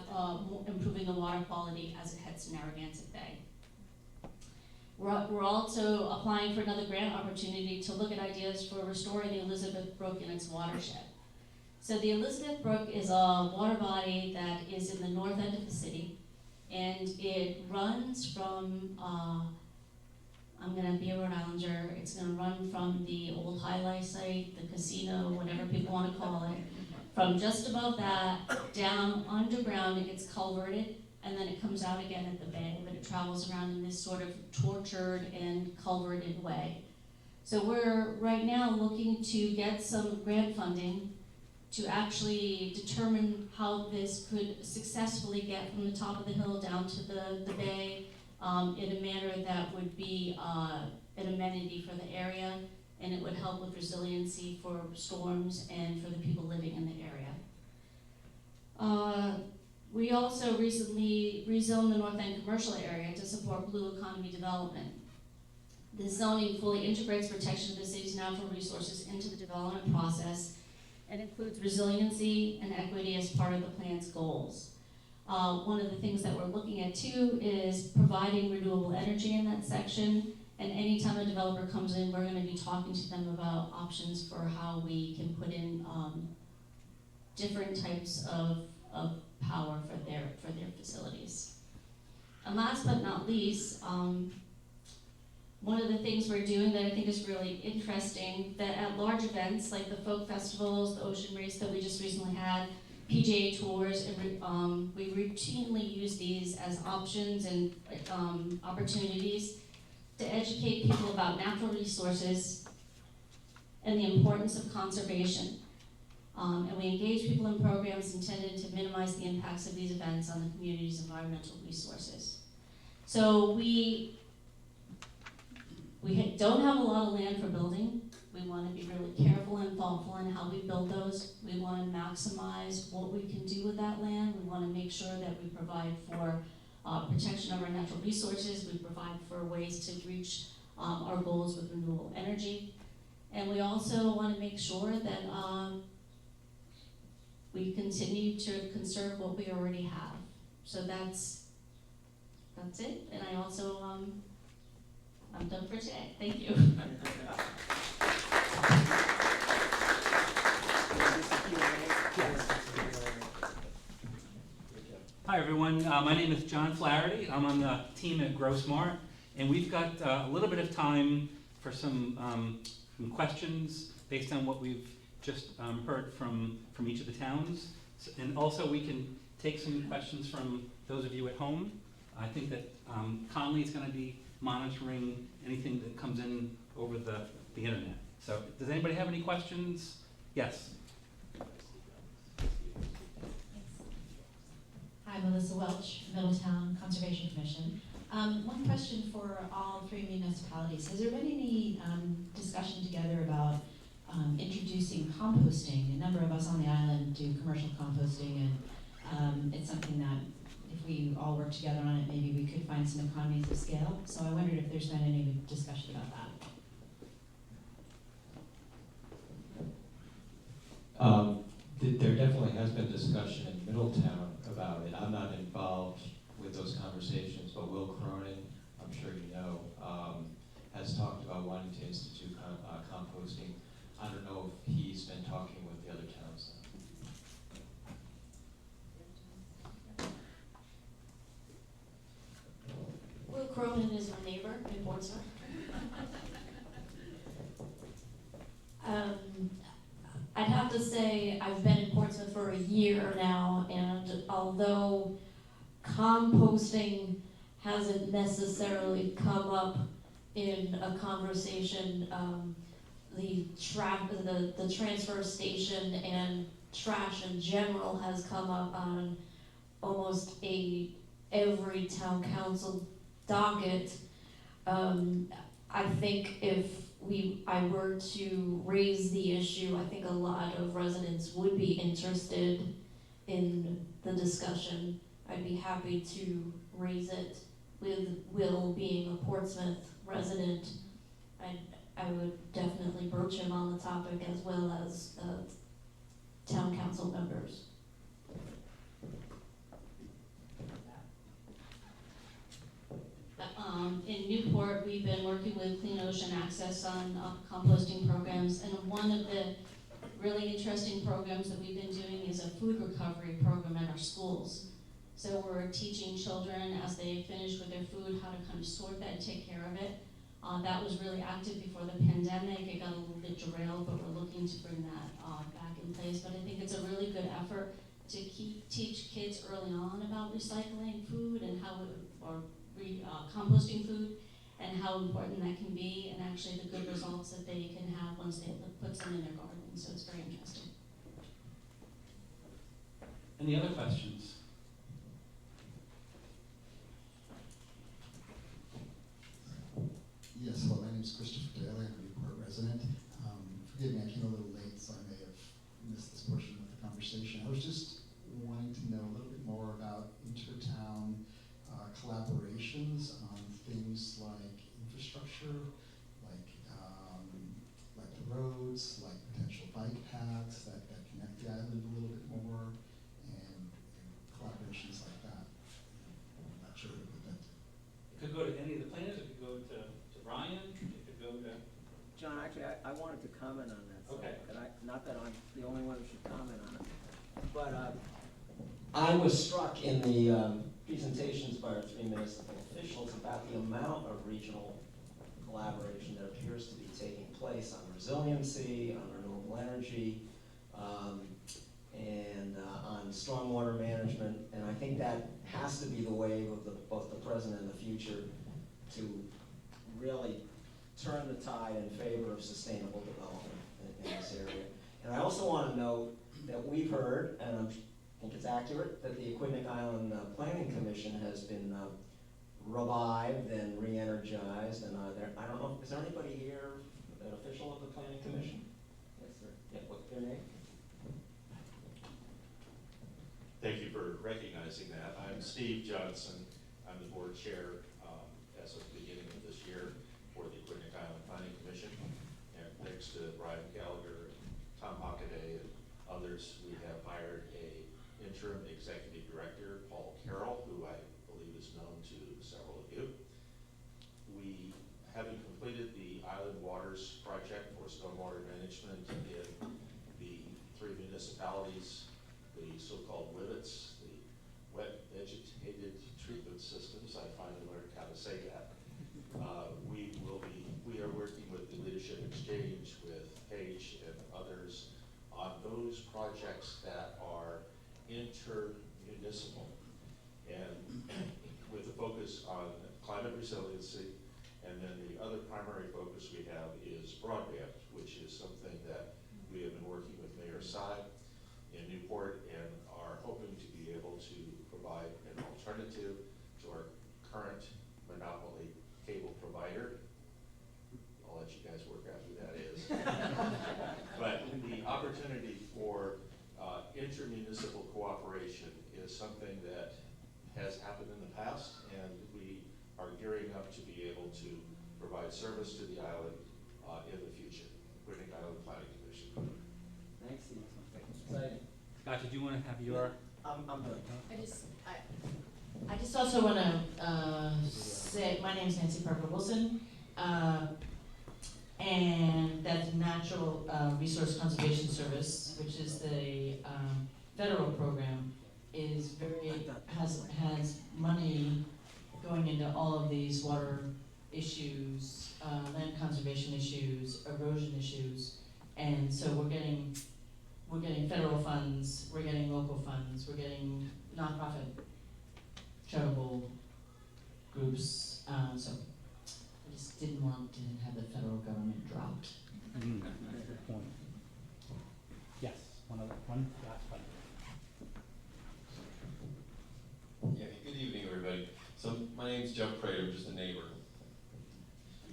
improving the water quality as it heads to Narragansett Bay. We're also applying for another grant opportunity to look at ideas for restoring the Elizabeth Brook in its watershed. So the Elizabeth Brook is a water body that is in the north end of the city, and it runs from I'm gonna be a Rhode Islander, it's gonna run from the old highlight site, the casino, whatever people wanna call it. From just above that, down underground, it gets culverted, and then it comes out again at the bay, but it travels around in this sort of tortured and culverted way. So we're right now looking to get some grant funding to actually determine how this could successfully get from the top of the hill down to the bay in a manner that would be an amenity for the area, and it would help with resiliency for storms and for the people living in the area. We also recently rezoned the North End commercial area to support blue economy development. This zoning fully integrates protection of the city's natural resources into the development process and includes resiliency and equity as part of the plan's goals. One of the things that we're looking at too is providing renewable energy in that section, and anytime a developer comes in, we're going to be talking to them about options for how we can put in different types of power for their facilities. And last but not least, one of the things we're doing that I think is really interesting, that at large events like the folk festivals, the ocean race that we just recently had, PGA tours, and we routinely use these as options and opportunities to educate people about natural resources and the importance of conservation. And we engage people in programs intended to minimize the impacts of these events on the community's environmental resources. So we don't have a lot of land for building. We want to be really careful and thoughtful in how we build those. We want to maximize what we can do with that land. We want to make sure that we provide for protection of our natural resources. We provide for ways to reach our goals with renewable energy. And we also want to make sure that we continue to conserve what we already have. So that's it. And I also, I'm done for today. Thank you. Hi everyone, my name is John Flaherty. I'm on the team at Grossmart, and we've got a little bit of time for some questions based on what we've just heard from each of the towns. And also we can take some questions from those of you at home. I think that Conley's going to be monitoring anything that comes in over the internet. So does anybody have any questions? Yes. Hi, Melissa Welch, Middletown Conservation Commission. One question for all three municipalities. Has there been any discussion together about introducing composting? A number of us on the island do commercial composting, and it's something that if we all work together on it, maybe we could find some economies of scale. So I wondered if there's been any discussion about that. There definitely has been discussion in Middletown about it. I'm not involved with those conversations, but Will Cronin, I'm sure you know, has talked about wanting to institute composting. I don't know if he's been talking with the other towns. Will Cronin is my neighbor in Portsmouth. I'd have to say I've been in Portsmouth for a year now, and although composting hasn't necessarily come up in a conversation, the transfer station and trash in general has come up on almost every town council docket. I think if I were to raise the issue, I think a lot of residents would be interested in the discussion. I'd be happy to raise it with Will being a Portsmouth resident. I would definitely broach him on the topic as well as town council members. In Newport, we've been working with Clean Ocean Access on composting programs, and one of the really interesting programs that we've been doing is a food recovery program at our schools. So we're teaching children as they finish with their food how to kind of sort that and take care of it. That was really active before the pandemic. It got a little bit derailed, but we're looking to bring that back in place. But I think it's a really good effort to teach kids early on about recycling food and how composting food and how important that can be, and actually the good results that they can have once they put some in their garden. So it's very interesting. Any other questions? Yes, hello, my name is Christopher Daly, I'm a Newport resident. Forgive me, I came a little late, so I may have missed this portion of the conversation. I was just wanting to know a little bit more about intertown collaborations on things like infrastructure, like the roads, like potential bike paths that connect the island a little bit more, and collaborations like that. I'm not sure who to put that to. It could go to any of the planners, it could go to Ryan, it could go to, John, actually, I wanted to comment on that. So, Okay. and not that I'm the only one who should comment on it, but I was struck in the presentations by our three municipal officials about the amount of regional collaboration that appears to be taking place on resiliency, on renewable energy, and on stormwater management. And I think that has to be the wave of both the present and the future to really turn the tide in favor of sustainable development in this area. And I also want to note that we've heard, and I think it's accurate, that the Aquidneck Island Planning Commission has been revived and re-energized. And I don't know, is there anybody here, an official of the Planning Commission? Yes, sir. Yeah, what's their name? Thank you for recognizing that. I'm Steve Johnson. I'm the board chair as of the beginning of this year for the Aquidneck Island Planning Commission. And thanks to Brian Gallagher, Tom Hockaday, and others, we have hired a interim executive director, Paul Carroll, who I believe is known to several of you. We, having completed the Island Waters project for stormwater management in the three municipalities, the so-called WVITs, the wet vegetated treatment systems, I finally learned how to say that. We are working with the Leadership Exchange, with Paige and others on those projects that are intermunicipal, and with a focus on climate resiliency. And then the other primary focus we have is broadband, which is something that we have been working with Mayor Sy in Newport and are hoping to be able to provide an alternative to our current monopoly cable provider. I'll let you guys work out who that is. But the opportunity for intermunicipal cooperation is something that has happened in the past, and we are gearing up to be able to provide service to the island in the future. Aquidneck Island Planning Commission. thanks, Steve. Exciting. Scott, did you want to have your? I'm good. I just also want to say, my name is Nancy Parker Wilson, and that's Natural Resource Conservation Service, which is the federal program, is has money going into all of these water issues, land conservation issues, erosion issues, and so we're getting federal funds, we're getting local funds, we're getting nonprofit charitable groups, so I just didn't want to have the federal government dropped. Good point. Yes, one last one. Yeah, good evening, everybody. So my name's Jeff Prater, I'm just a neighbor.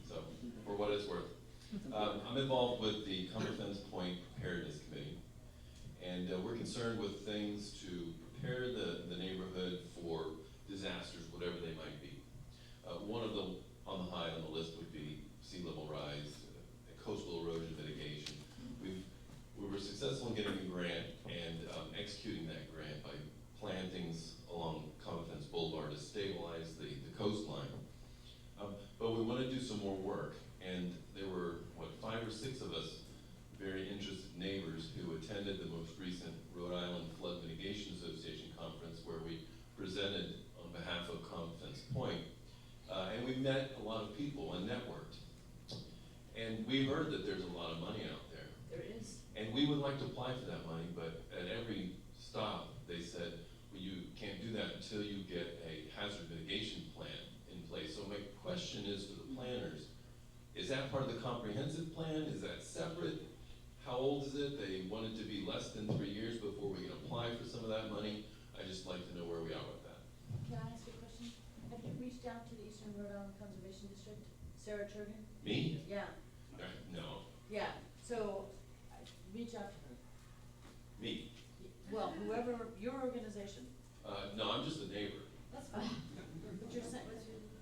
So, for what it's worth. I'm involved with the Cumberland's Point Preparedness Committee. And we're concerned with things to prepare the neighborhood for disasters, whatever they might be. One of them on the high on the list would be sea level rise, coastal erosion mitigation. We were successful in getting a grant and executing that grant by plantings along Confidence Boulevard to stabilize the coastline. But we want to do some more work, and there were, 5 or 6 of us, very interested neighbors who attended the most recent Rhode Island Flood Mitigation Association conference, where we presented on behalf of Confidence Point, and we met a lot of people and networked. And we heard that there's a lot of money out there. There is. And we would like to apply for that money, but at every stop, they said, well, you can't do that until you get a hazard mitigation plan in place. So my question is for the planners, is that part of the comprehensive plan? Is that separate? How old is it? They want it to be less than 3 years before we can apply for some of that money. I'd just like to know where we are with that. Can I ask you a question? Have you reached out to the Eastern Rhode Island Conservation District, Sarah Turgan? Me? Yeah, No. yeah, so, reach out to her. Me? Well, whoever, your organization, No, I'm just a neighbor. that's fine. But you're saying,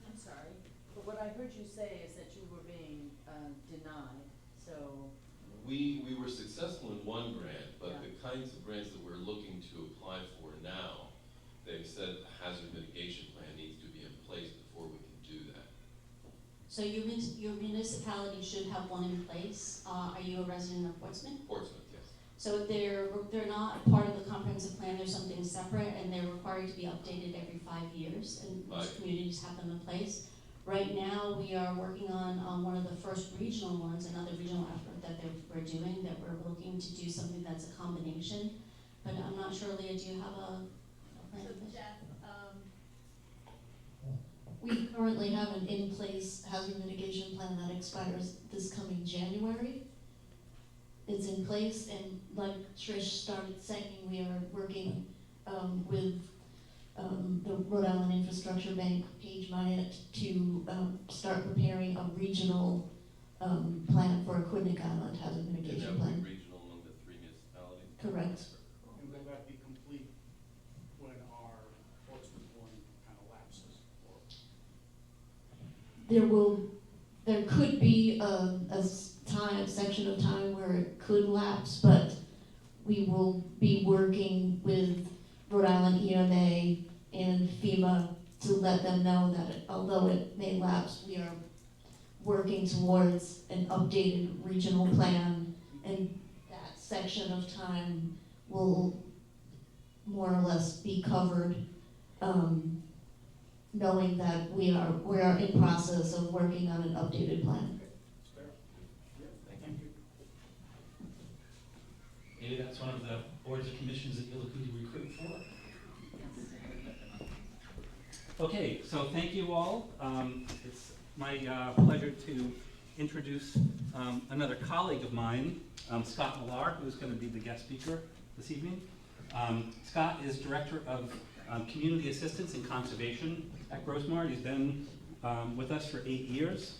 I'm sorry, but what I heard you say is that you were being denied, so, We were successful in one grant, but Yeah. the kinds of grants that we're looking to apply for now, they've said a hazard mitigation plan needs to be in place before we can do that. So your municipality should have one in place. Are you a resident of Portsmouth? Portsmouth, yes. So they're not part of the comprehensive plan, they're something separate, and they're required to be updated every 5 years, and most Right. communities have them in place. Right now, we are working on one of the first regional ones, another regional effort that we're doing, that we're looking to do something that's a combination. But I'm not sure, Leah, do you have a plan? so of this? Jeff, We currently have an in-place hazard mitigation plan that expires this coming January. It's in place, and like Trish started saying, we are working with the Rhode Island Infrastructure Bank, Page Myatt, to start preparing a regional plan for Aquidneck Island hazard And mitigation that would plan. be regional among the 3 municipalities? Correct. And will that be complete when our Portsmouth one kind of lapses? There could be a section of time where it could lapse, but we will be working with Rhode Island EMA and FEMA to let them know that although it may lapse, we are working towards an updated regional plan, and that section of time will more or less be covered, knowing that we are in process of working on an updated plan. It's fair. Thank Thank you. Maybe that's one of the boards or commissions that you're looking to recruit for. Okay, so thank you all. It's my pleasure to introduce another colleague of mine, Scott Millar, who's going to be the guest speaker this evening. Scott is Director of Community Assistance and Conservation at Grossmart. He's been with us for 8 years.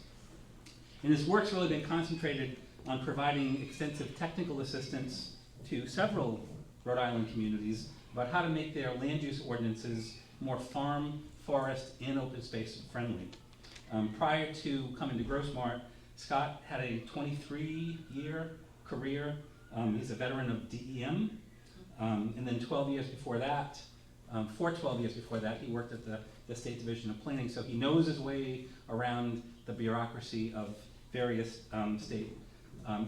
And his work's really been concentrated on providing extensive technical assistance to several Rhode Island communities about how to make their land use ordinances more farm, forest, and open space friendly. Prior to coming to Grossmart, Scott had a 23-year career. He's a veteran of DEM. And then 12 years before that, he worked at the State Division of Planning, so he knows his way around the bureaucracy of various state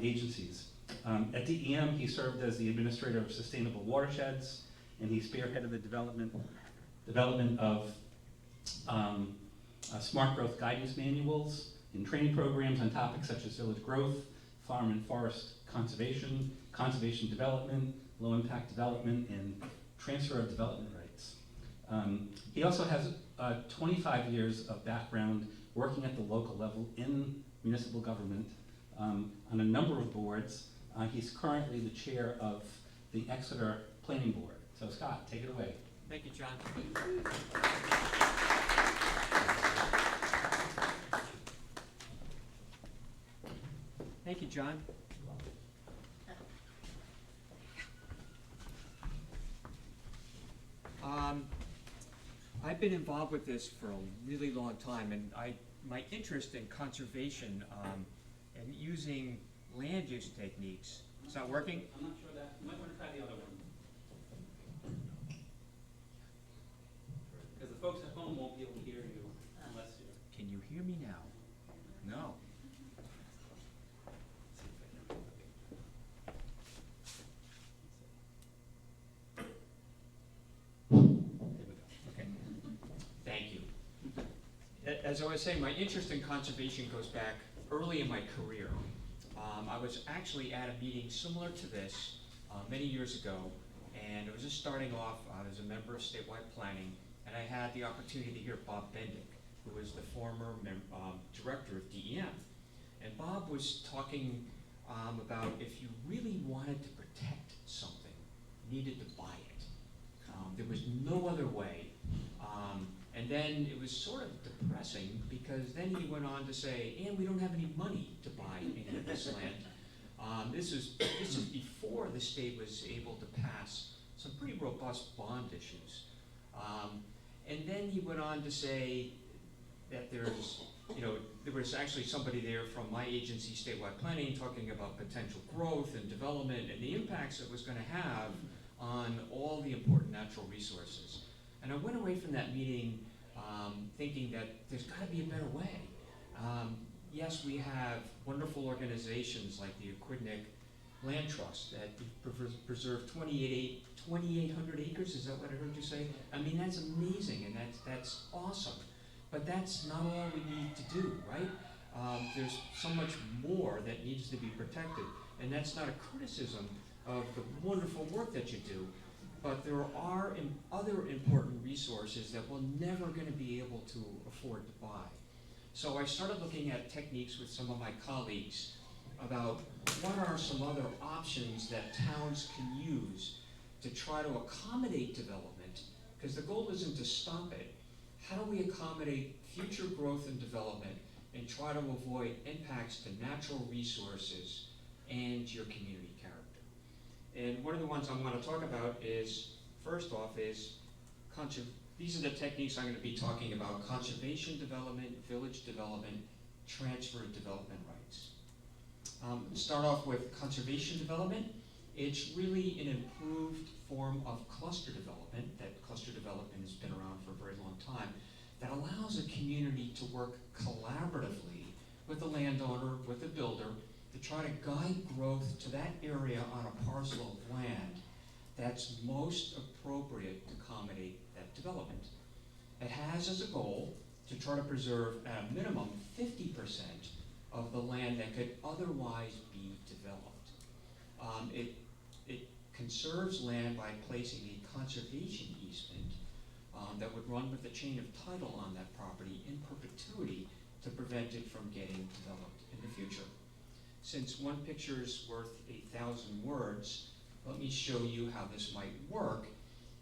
agencies. At DEM, he served as the Administrator of Sustainable Watersheds, and he spearheaded the development of smart growth guidance manuals and training programs on topics such as village growth, farm and forest conservation, conservation development, low impact development, and transfer of development rights. He also has 25 years of background working at the local level in municipal government on a number of boards. He's currently the chair of the Exeter Planning Board. So Scott, take it away. Thank you, John. Thank you, John. I've been involved with this for a really long time, and my interest in conservation and using land use techniques. Is that working? I'm not sure that, you might want to try the other one. Because the folks at home won't be able to hear you unless you're. Can you hear me now? No. Okay. Thank you. As I was saying, my interest in conservation goes back early in my career. I was actually at a meeting similar to this many years ago, and I was just starting off as a member of statewide planning, and I had the opportunity to hear Bob Bendick, who was the former director of DEM. And Bob was talking about if you really wanted to protect something, you needed to buy it. There was no other way. And then it was sort of depressing because then he went on to say, and we don't have any money to buy any of this land. This is before the state was able to pass some pretty robust bond issues. And then he went on to say that there was actually somebody there from my agency, Statewide Planning, talking about potential growth and development and the impacts it was going to have on all the important natural resources. And I went away from that meeting thinking that there's got to be a better way. Yes, we have wonderful organizations like the Aquidneck Land Trust that preserve 2,800 acres. Is that what I heard you say? I mean, that's amazing, and that's awesome. But that's not all we need to do, right? There's so much more that needs to be protected, and that's not a criticism of the wonderful work that you do. But there are other important resources that we're never going to be able to afford to buy. So I started looking at techniques with some of my colleagues about what are some other options that towns can use to try to accommodate development, because the goal isn't to stop it. How do we accommodate future growth and development and try to avoid impacts to natural resources and your community character? And one of the ones I'm going to talk about is, first off, is these are the techniques I'm going to be talking about: conservation development, village development, transfer of development rights. Start off with conservation development. It's really an improved form of cluster development. That cluster development has been around for a very long time. That allows a community to work collaboratively with the landowner, with the builder, to try to guide growth to that area on a parcel of land that's most appropriate to accommodate that development. It has as a goal to try to preserve at a minimum 50% of the land that could otherwise be developed. It conserves land by placing a conservation easement that would run with a chain of title on that property in perpetuity to prevent it from getting developed in the future. Since one picture is worth 1,000 words, let me show you how this might work.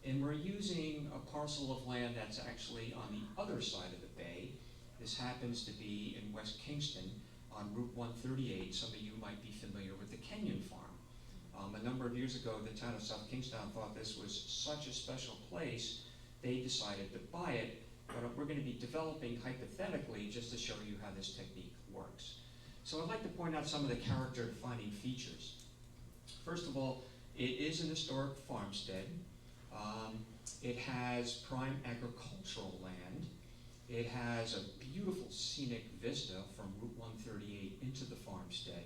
And we're using a parcel of land that's actually on the other side of the bay. This happens to be in West Kingston on Route 138. Some of you might be familiar with the Kenyon Farm. A number of years ago, the town of South Kingstown thought this was such a special place, they decided to buy it. But we're going to be developing hypothetically just to show you how this technique works. So I'd like to point out some of the character-defining features. First of all, it is an historic farmstead. It has prime agricultural land. It has a beautiful scenic vista from Route 138 into the farmstead.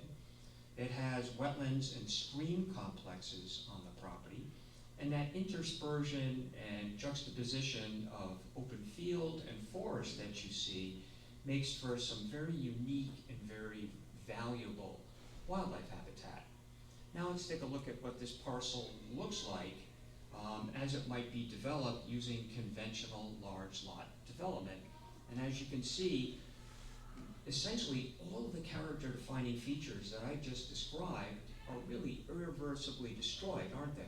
It has wetlands and stream complexes on the property. And that interspersion and juxtaposition of open field and forest that you see makes for some very unique and very valuable wildlife habitat. Now let's take a look at what this parcel looks like as it might be developed using conventional large lot development. And as you can see, essentially all of the character-defining features that I just described are really irreversibly destroyed, aren't they?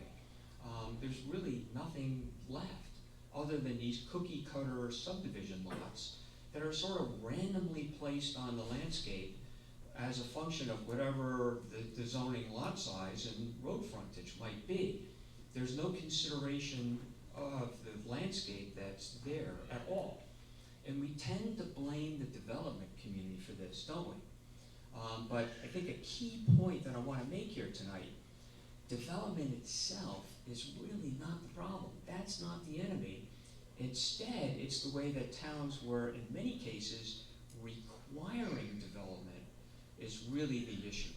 There's really nothing left other than these cookie-cutter subdivision lots that are sort of randomly placed on the landscape as a function of whatever the zoning lot size and road frontage might be. There's no consideration of the landscape that's there at all. And we tend to blame the development community for this, don't we? But I think a key point that I want to make here tonight, development itself is really not the problem. That's not the enemy. Instead, it's the way that towns were, in many cases, requiring development is really the issue.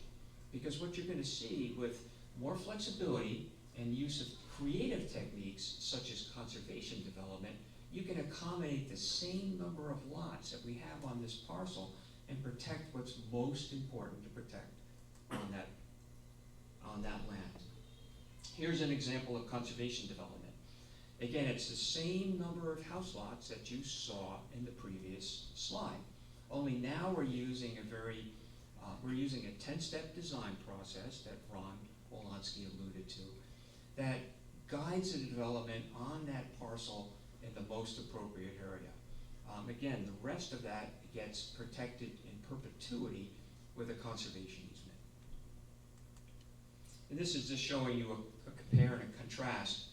Because what you're going to see with more flexibility and use of creative techniques such as conservation development, you can accommodate the same number of lots that we have on this parcel and protect what's most important to protect on that land. Here's an example of conservation development. Again, it's the same number of house lots that you saw in the previous slide. Only now we're using a 10-step design process that Ron Wolonsky alluded to that guides decides the development on that parcel in the most appropriate area. Again, the rest of that gets protected in perpetuity with a conservation easement. And this is just showing you a compare and a contrast.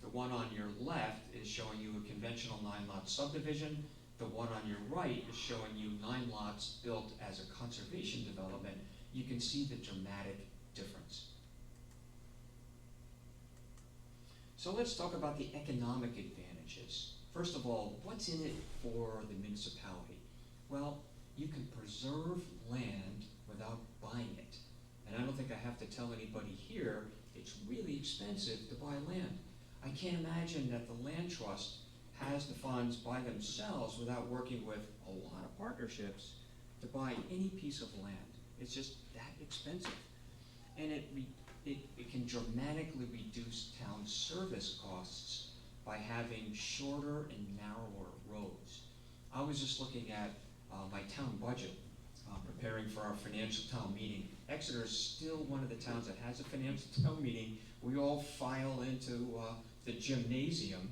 The one on your left is showing you a conventional 9-lot subdivision. The one on your right is showing you 9 lots built as a conservation development. You can see the dramatic difference. So let's talk about the economic advantages. First of all, what's in it for the municipality? Well, you can preserve land without buying it. And I don't think I have to tell anybody here, it's really expensive to buy land. I can't imagine that the land trust has the funds by themselves without working with a lot of partnerships to buy any piece of land. It's just that expensive. And it can dramatically reduce town service costs by having shorter and narrower roads. I was just looking at my town budget, preparing for our financial town meeting. Exeter is still one of the towns that has a financial town meeting. We all file into the gymnasium,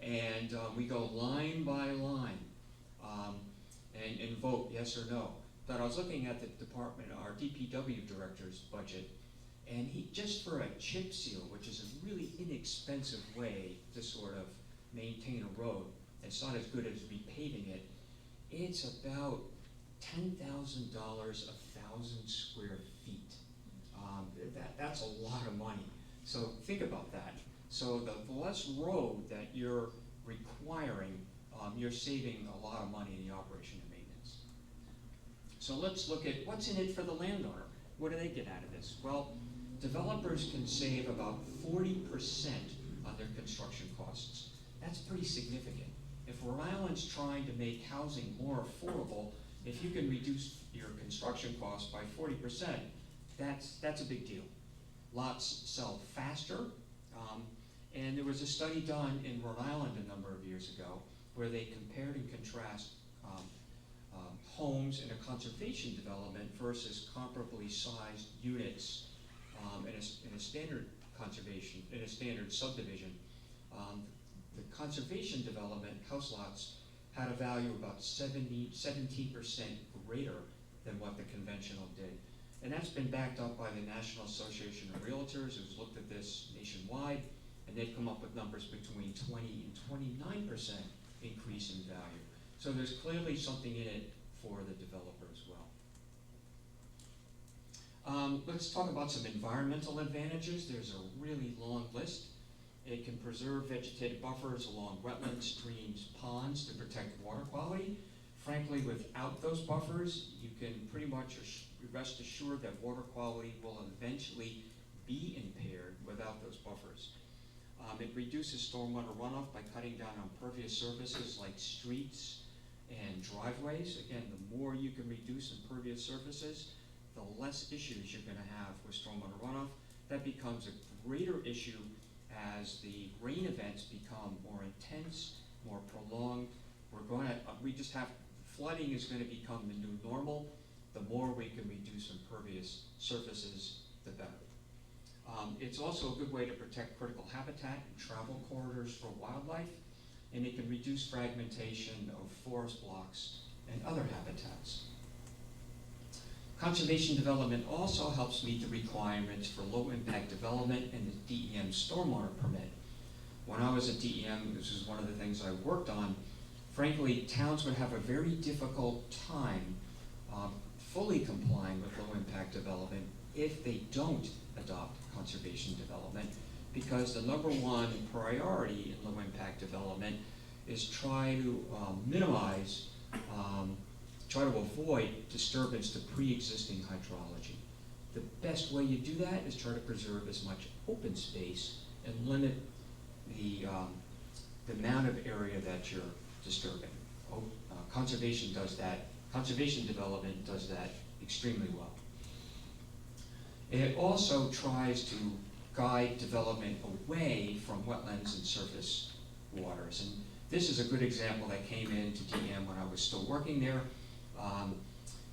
and we go line by line and vote yes or no. But I was looking at the department, our DPW director's budget, and he, just for a chip seal, which is a really inexpensive way to sort of maintain a road, it's not as good as repaving it, it's about $10,000 a 1,000 square feet. That's a lot of money. So think about that. So the less road that you're requiring, you're saving a lot of money in the operation and maintenance. So let's look at what's in it for the landowner. What do they get out of this? Well, developers can save about 40% on their construction costs. That's pretty significant. If Rhode Island's trying to make housing more affordable, if you can reduce your construction costs by 40%, that's a big deal. Lots sell faster, and there was a study done in Rhode Island a number of years ago where they compared and contrast homes in a conservation development versus comparably sized units in a standard conservation, in a standard subdivision. The conservation development, house lots, had a value about 17% greater than what the conventional did. And that's been backed up by the National Association of Realtors, who's looked at this nationwide, and they've come up with numbers between 20 and 29% increase in value. So there's clearly something in it for the developer as well. Let's talk about some environmental advantages. There's a really long list. It can preserve vegetative buffers along wetlands, streams, ponds to protect water quality. Frankly, without those buffers, you can pretty much rest assured that water quality will eventually be impaired without those buffers. It reduces stormwater runoff by cutting down on pervious surfaces like streets and driveways. Again, the more you can reduce impervious surfaces, the less issues you're going to have with stormwater runoff. That becomes a greater issue as the rain events become more intense, more prolonged. Flooding is going to become the new normal. The more we can reduce impervious surfaces, the better. It's also a good way to protect critical habitat and travel corridors for wildlife, and it can reduce fragmentation of forest blocks and other habitats. Conservation development also helps meet the requirements for low-impact development and the DEM stormwater permit. When I was at DEM, this is one of the things I worked on, frankly, towns would have a very difficult time fully complying with low-impact development if they don't adopt conservation development, because the number one priority in low-impact development is try to minimize, try to avoid disturbance to pre-existing hydrology. The best way you do that is try to preserve as much open space and limit the amount of area that you're disturbing. Conservation does that. Conservation development does that extremely well. It also tries to guide development away from wetlands and surface waters. And this is a good example that came into DM when I was still working there.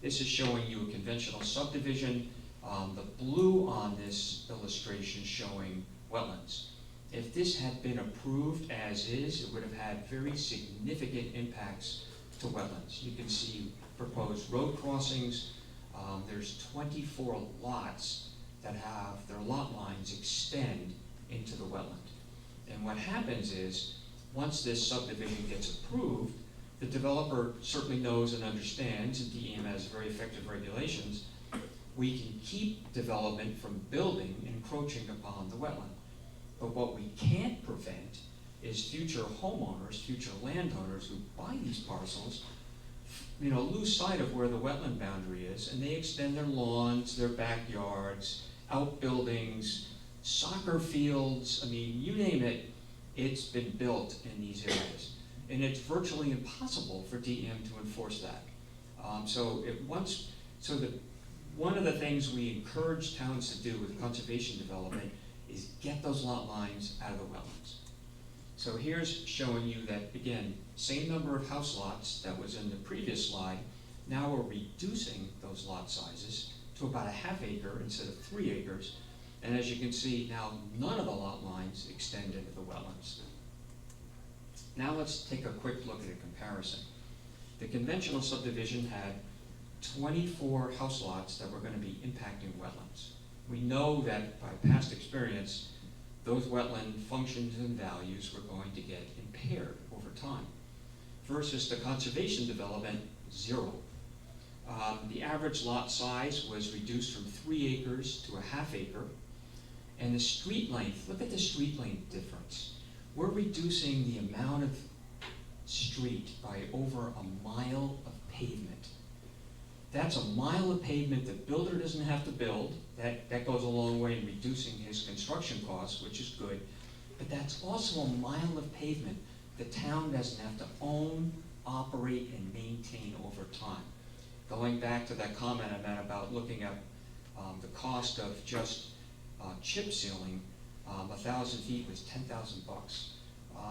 This is showing you a conventional subdivision. The blue on this illustration showing wetlands. If this had been approved as is, it would have had very significant impacts to wetlands. You can see proposed road crossings. There's 24 lots that have their lot lines extend into the wetland. And what happens is, once this subdivision gets approved, the developer certainly knows and understands, and DEM has very effective regulations, we can keep development from building and encroaching upon the wetland. But what we can't prevent is future homeowners, future landowners who buy these parcels, lose sight of where the wetland boundary is, and they extend their lawns, their backyards, outbuildings, soccer fields, you name it, it's been built in these areas. And it's virtually impossible for DEM to enforce that. One of the things we encourage towns to do with conservation development is get those lot lines out of the wetlands. So here's showing you that, again, same number of house lots that was in the previous slide. Now we're reducing those lot sizes to about a ½ acre instead of 3 acres. And as you can see, now none of the lot lines extend into the wetlands. Now let's take a quick look at a comparison. The conventional subdivision had 24 house lots that were going to be impacting wetlands. We know that by past experience, those wetland functions and values were going to get impaired over time. Versus the conservation development, 0. The average lot size was reduced from 3 acres to a ½ acre. And the street length, look at the street length difference. We're reducing the amount of street by over a mile of pavement. That's a mile of pavement the builder doesn't have to build. That goes a long way in reducing his construction costs, which is good. But that's also a mile of pavement the town doesn't have to own, operate, and maintain over time. Going back to that comment I made about looking at the cost of just chip sealing, 1,000 feet was $10,000 bucks.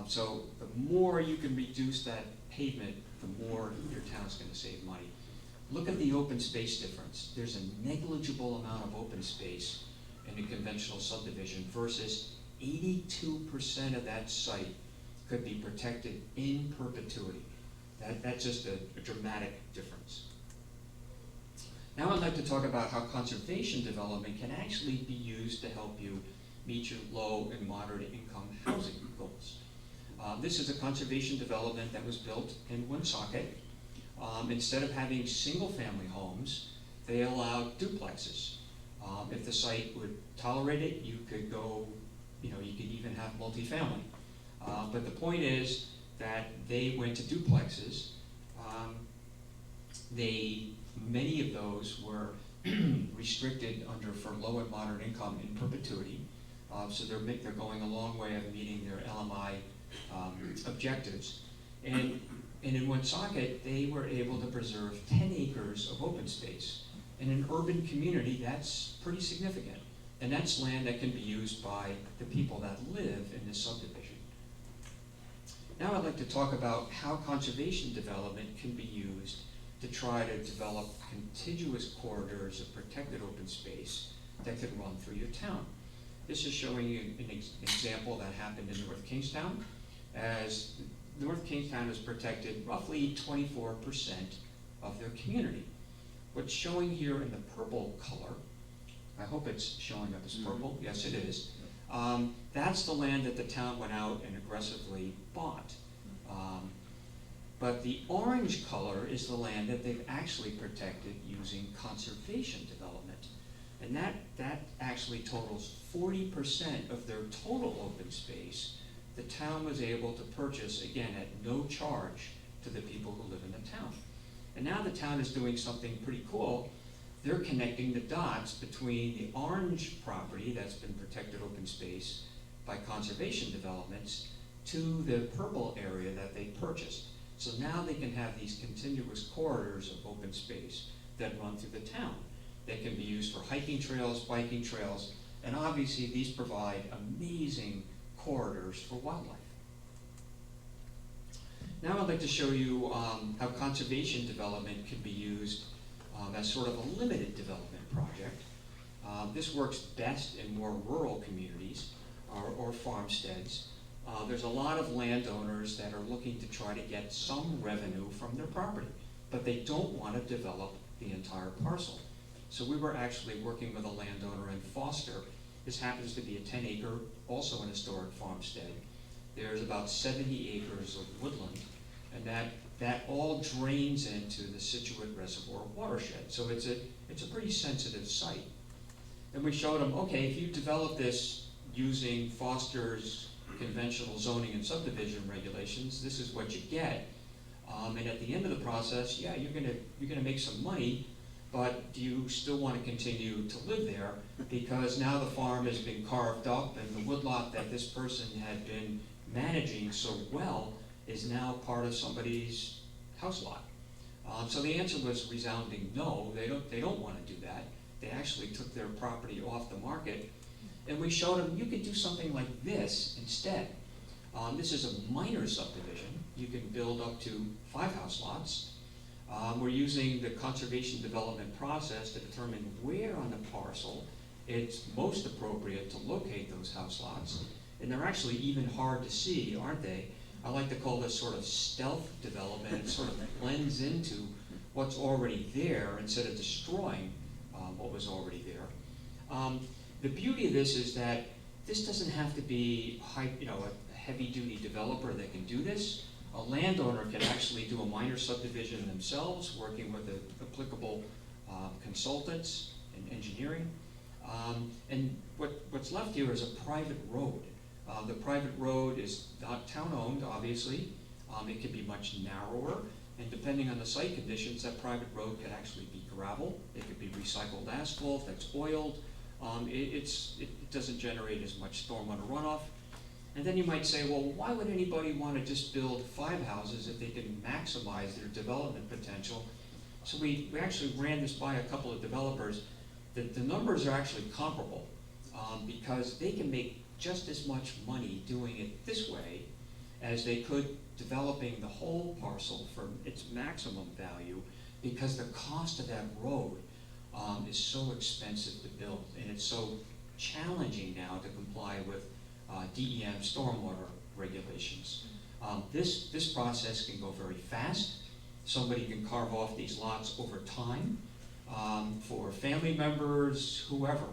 So the more you can reduce that pavement, the more your town's going to save money. Look at the open space difference. There's a negligible amount of open space in a conventional subdivision versus 82% of that site could be protected in perpetuity. That's just a dramatic difference. Now I'd like to talk about how conservation development can actually be used to help you meet your low and moderate income housing goals. This is a conservation development that was built in Woonsocket. Instead of having single-family homes, they allowed duplexes. If the site would tolerate it, you could go, you could even have multifamily. But the point is that they went to duplexes. Many of those were restricted for low and moderate income in perpetuity. So they're going a long way of meeting their LMI objectives. And in Woonsocket, they were able to preserve 10 acres of open space. In an urban community, that's pretty significant. And that's land that can be used by the people that live in this subdivision. Now I'd like to talk about how conservation development can be used to try to develop contiguous corridors of protected open space that could run through your town. This is showing you an example that happened in North Kingstown. As North Kingstown has protected roughly 24% of their community. What's showing here in the purple color, I hope it's showing up as purple, yes it is, that's the land that the town went out and aggressively bought. But the orange color is the land that they've actually protected using conservation development. And that actually totals 40% of their total open space the town was able to purchase, again, at no charge to the people who live in the town. And now the town is doing something pretty cool. They're connecting the dots between the orange property that's been protected open space by conservation developments to the purple area that they purchased. So now they can have these continuous corridors of open space that run through the town. They can be used for hiking trails, biking trails, and obviously these provide amazing corridors for wildlife. Now I'd like to show you how conservation development can be used as sort of a limited development project. This works best in more rural communities or farmsteads. There's a lot of landowners that are looking to try to get some revenue from their property, but they don't want to develop the entire parcel. So we were actually working with a landowner in Foster. This happens to be a 10-acre, also an historic farmstead. There's about 70 acres of woodland, and that all drains into the Situate Reservoir watershed. So it's a pretty sensitive site. And we showed them, okay, if you develop this using Foster's conventional zoning and subdivision regulations, this is what you get. And at the end of the process, yeah, you're gonna make some money, but do you still want to continue to live there? Because now the farm has been carved up, and the woodlot that this person had been managing so well is now part of somebody's house lot. So the answer was resounding no. They don't want to do that. They actually took their property off the market, and we showed them you could do something like this instead. This is a minor subdivision. You can build up to 5 house lots. We're using the conservation development process to determine where on the parcel it's most appropriate to locate those house lots. And they're actually even hard to see, aren't they? I like to call this sort of stealth development. It sort of blends into what's already there instead of destroying what was already there. The beauty of this is that this doesn't have to be a heavy-duty developer that can do this. A landowner can actually do a minor subdivision themselves, working with the applicable consultants and engineering. And what's left here is a private road. The private road is not town-owned, obviously. It could be much narrower, and depending on the site conditions, that private road could actually be gravel. It could be recycled asphalt that's oiled. It doesn't generate as much stormwater runoff. And then you might say, well, why would anybody want to just build 5 houses if they can maximize their development potential? So we actually ran this by a couple of developers. The numbers are actually comparable because they can make just as much money doing it this way as they could developing the whole parcel for its maximum value, because the cost of that road is so expensive to build, and it's so challenging now to comply with DEM stormwater regulations. This process can go very fast. Somebody can carve off these lots over time for family members, whoever.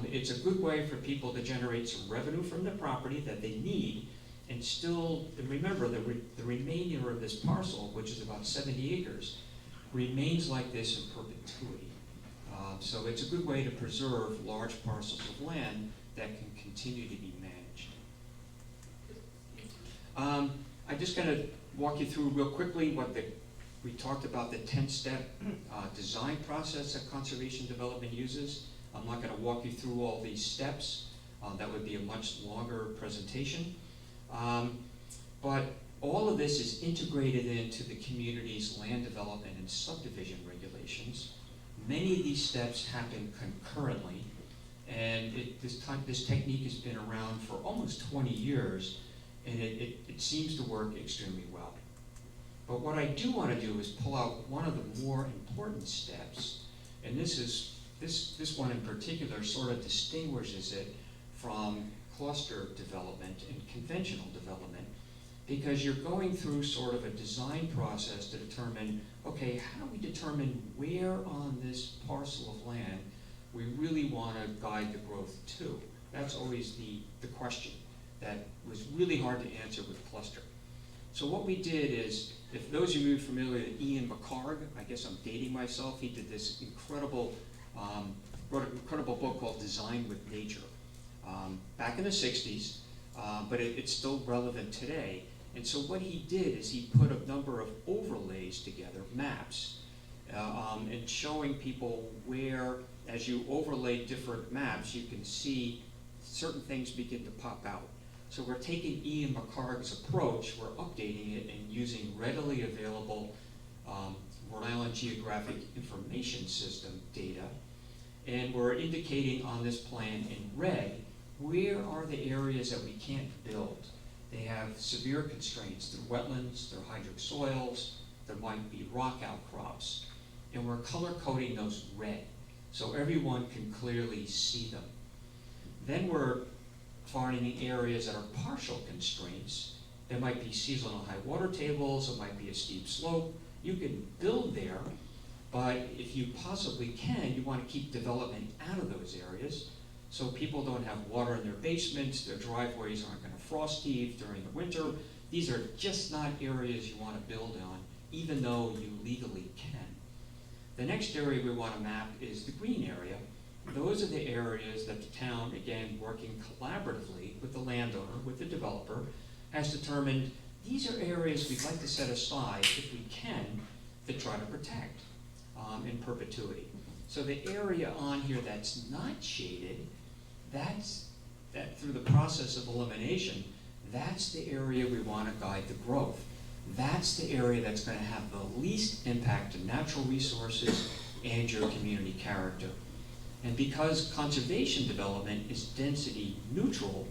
It's a good way for people to generate some revenue from the property that they need, and still, and remember, the remainder of this parcel, which is about 70 acres, remains like this in perpetuity. So it's a good way to preserve large parcels of land that can continue to be managed. I'm just going to walk you through real quickly we talked about the 10-step design process that conservation development uses. I'm not going to walk you through all these steps. That would be a much longer presentation. But all of this is integrated into the community's land development and subdivision regulations. Many of these steps happen concurrently, and this technique has been around for almost 20 years, and it seems to work extremely well. But what I do want to do is pull out one of the more important steps, and this one in particular sort of distinguishes it from cluster development and conventional development, because you're going through sort of a design process to determine, okay, how do we determine where on this parcel of land we really want to guide the growth to? That's always the question that was really hard to answer with cluster. So what we did is, if those of you familiar with Ian McHarg, I guess I'm dating myself, he did this incredible, wrote an incredible book called Design with Nature back in the 60s, but it's still relevant today. And so what he did is he put a number of overlays together, maps, and showing people where, as you overlay different maps, you can see certain things begin to pop out. So we're taking Ian McHarg's approach, we're updating it and using readily available Rhode Island Geographic Information System data, and we're indicating on this plan in red where are the areas that we can't build. They have severe constraints. They're wetlands, they're hydric soils, there might be rock outcrops. And we're color coding those red so everyone can clearly see them. Then we're finding areas that are partial constraints. There might be seasonal high water tables, it might be a steep slope. You can build there, but if you possibly can, you want to keep development out of those areas so people don't have water in their basements, their driveways aren't going to frost heave during the winter. These are just not areas you want to build on, even though you legally can. The next area we want to map is the green area. Those are the areas that the town, again, working collaboratively with the landowner, with the developer, has determined these are areas we'd like to set aside, if we can, to try to protect in perpetuity. So the area on here that's not shaded, that through the process of elimination, that's the area we want to guide the growth. That's the area that's going to have the least impact to natural resources and your community character. And because conservation development is density neutral,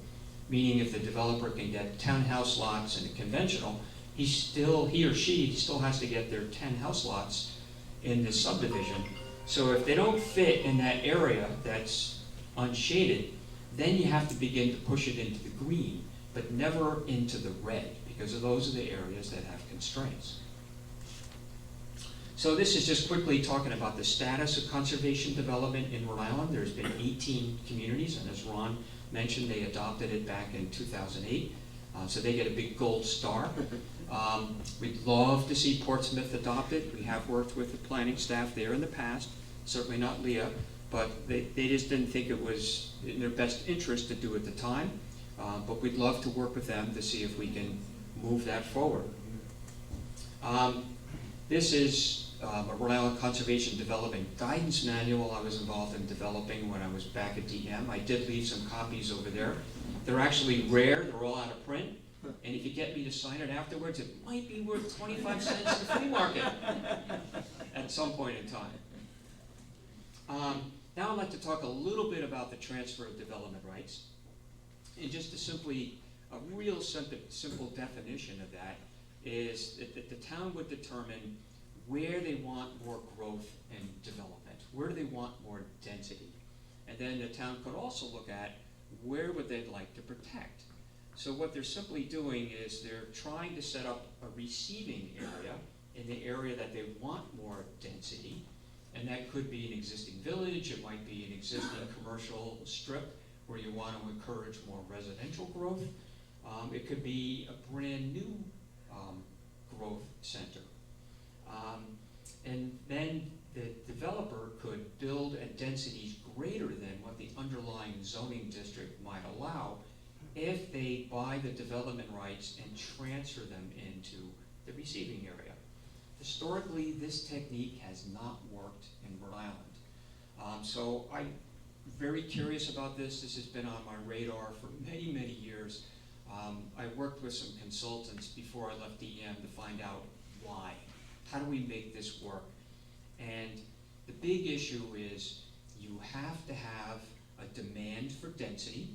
meaning if the developer can get 10 house lots in a conventional, he or she still has to get their 10 house lots in this subdivision. So if they don't fit in that area that's unshaded, then you have to begin to push it into the green, but never into the red, because those are the areas that have constraints. So this is just quickly talking about the status of conservation development in Rhode Island. There's been 18 communities, and as Ron mentioned, they adopted it back in 2008. So they get a big gold star. We'd love to see Portsmouth adopt it. We have worked with the planning staff there in the past, certainly not Leah, but they just didn't think it was in their best interest to do at the time. But we'd love to work with them to see if we can move that forward. This is a Rhode Island Conservation Development Guidance Manual I was involved in developing when I was back at DM. I did leave some copies over there. They're actually rare, they're all out of print. And if you get me to sign it afterwards, it might be worth 25 cents in the flea market at some point in time. Now I'd like to talk a little bit about the transfer of development rights. And just a real simple definition of that is that the town would determine where they want more growth and development, where do they want more density. And then the town could also look at where would they like to protect. So what they're simply doing is they're trying to set up a receiving area in the area that they want more density. And that could be an existing village, it might be an existing commercial strip where you want to encourage more residential growth. It could be a brand new growth center. And then the developer could build at densities greater than what the underlying zoning district might allow if they buy the development rights and transfer them into the receiving area. Historically, this technique has not worked in Rhode Island. So I'm very curious about this. This has been on my radar for many, many years. I worked with some consultants before I left DEM to find out why. How do we make this work? And the big issue is you have to have a demand for density.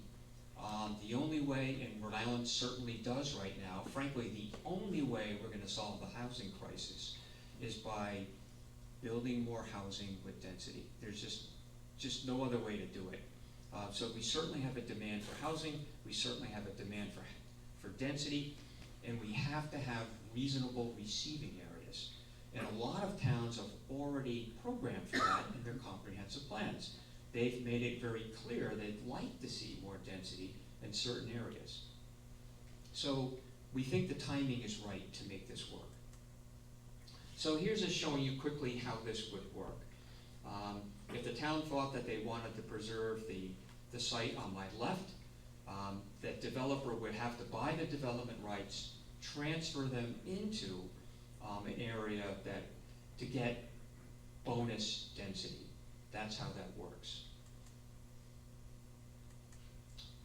The only way, and Rhode Island certainly does right now, frankly, the only way we're going to solve the housing crisis is by building more housing with density. There's just no other way to do it. So we certainly have a demand for housing, we certainly have a demand for density, and we have to have reasonable receiving areas. And a lot of towns have already programmed for that in their comprehensive plans. They've made it very clear they'd like to see more density in certain areas. So we think the timing is right to make this work. So here's just showing you quickly how this would work. If the town thought that they wanted to preserve the site on my left, that developer would have to buy the development rights, transfer them into an area to get bonus density. That's how that works.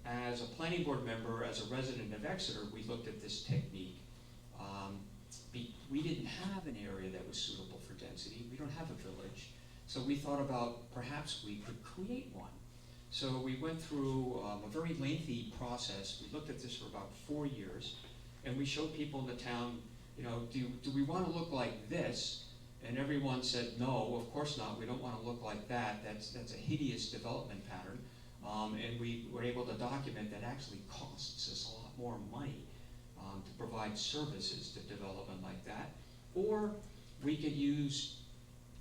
As a planning board member, as a resident of Exeter, we looked at this technique. We didn't have an area that was suitable for density. We don't have a village. So we thought about perhaps we could create one. So we went through a very lengthy process. We looked at this for about 4 years, and we showed people in the town, you know, do we want to look like this? And everyone said, no, of course not. We don't want to look like that. That's a hideous development pattern. And we were able to document that actually costs us a lot more money to provide services to development like that. Or we could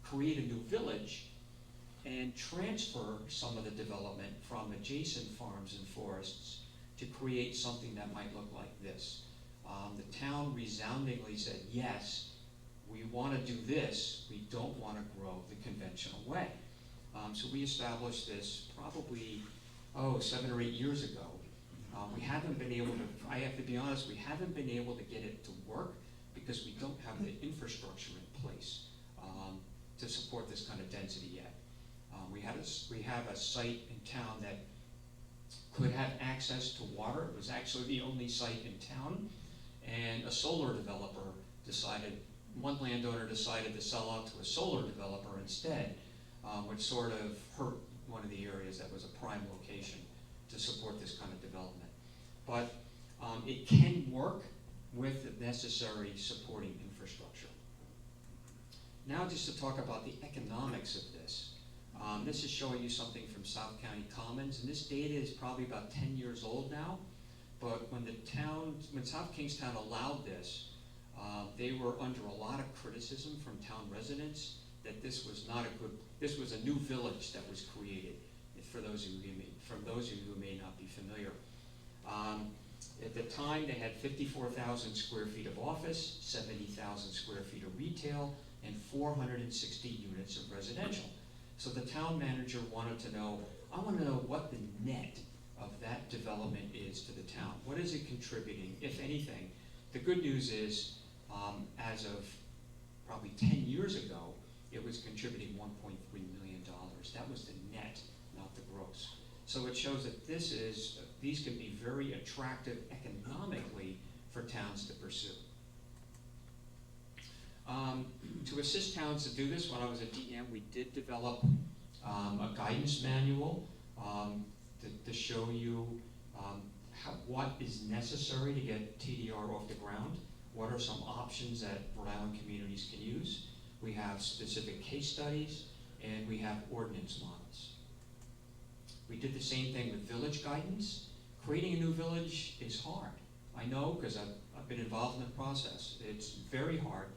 create a new village and transfer some of the development from adjacent farms and forests to create something that might look like this. The town resoundingly said, yes, we want to do this, we don't want to grow the conventional way. So we established this probably, 7 or 8 years ago. We haven't been able to, I have to be honest, we haven't been able to get it to work because we don't have the infrastructure in place to support this kind of density yet. We have a site in town that could have access to water. It was actually the only site in town. And a solar developer one landowner decided to sell out to a solar developer instead, which sort of hurt one of the areas that was a prime location to support this kind of development. But it can work with the necessary supporting infrastructure. Now just to talk about the economics of this. This is showing you something from South County Commons, and this data is probably about 10 years old now. But when South Kingstown allowed this, they were under a lot of criticism from town residents that this was a new village that was created, from those of you who may not be familiar. At the time, they had 54,000 square feet of office, 70,000 square feet of retail, and 460 units of residential. So the town manager wanted to know, I want to know what the net of that development is to the town. What is it contributing, if anything? The good news is, as of probably 10 years ago, it was contributing $1.3 million. That was the net, not the gross. So it shows that these can be very attractive economically for towns to pursue. To assist towns to do this, when I was at DM, we did develop a guidance manual to show you what is necessary to get TDR off the ground, what are some options that Rhode Island communities can use. We have specific case studies, and we have ordinance models. We did the same thing with village guidance. Creating a new village is hard. I know, because I've been involved in the process. It's very hard,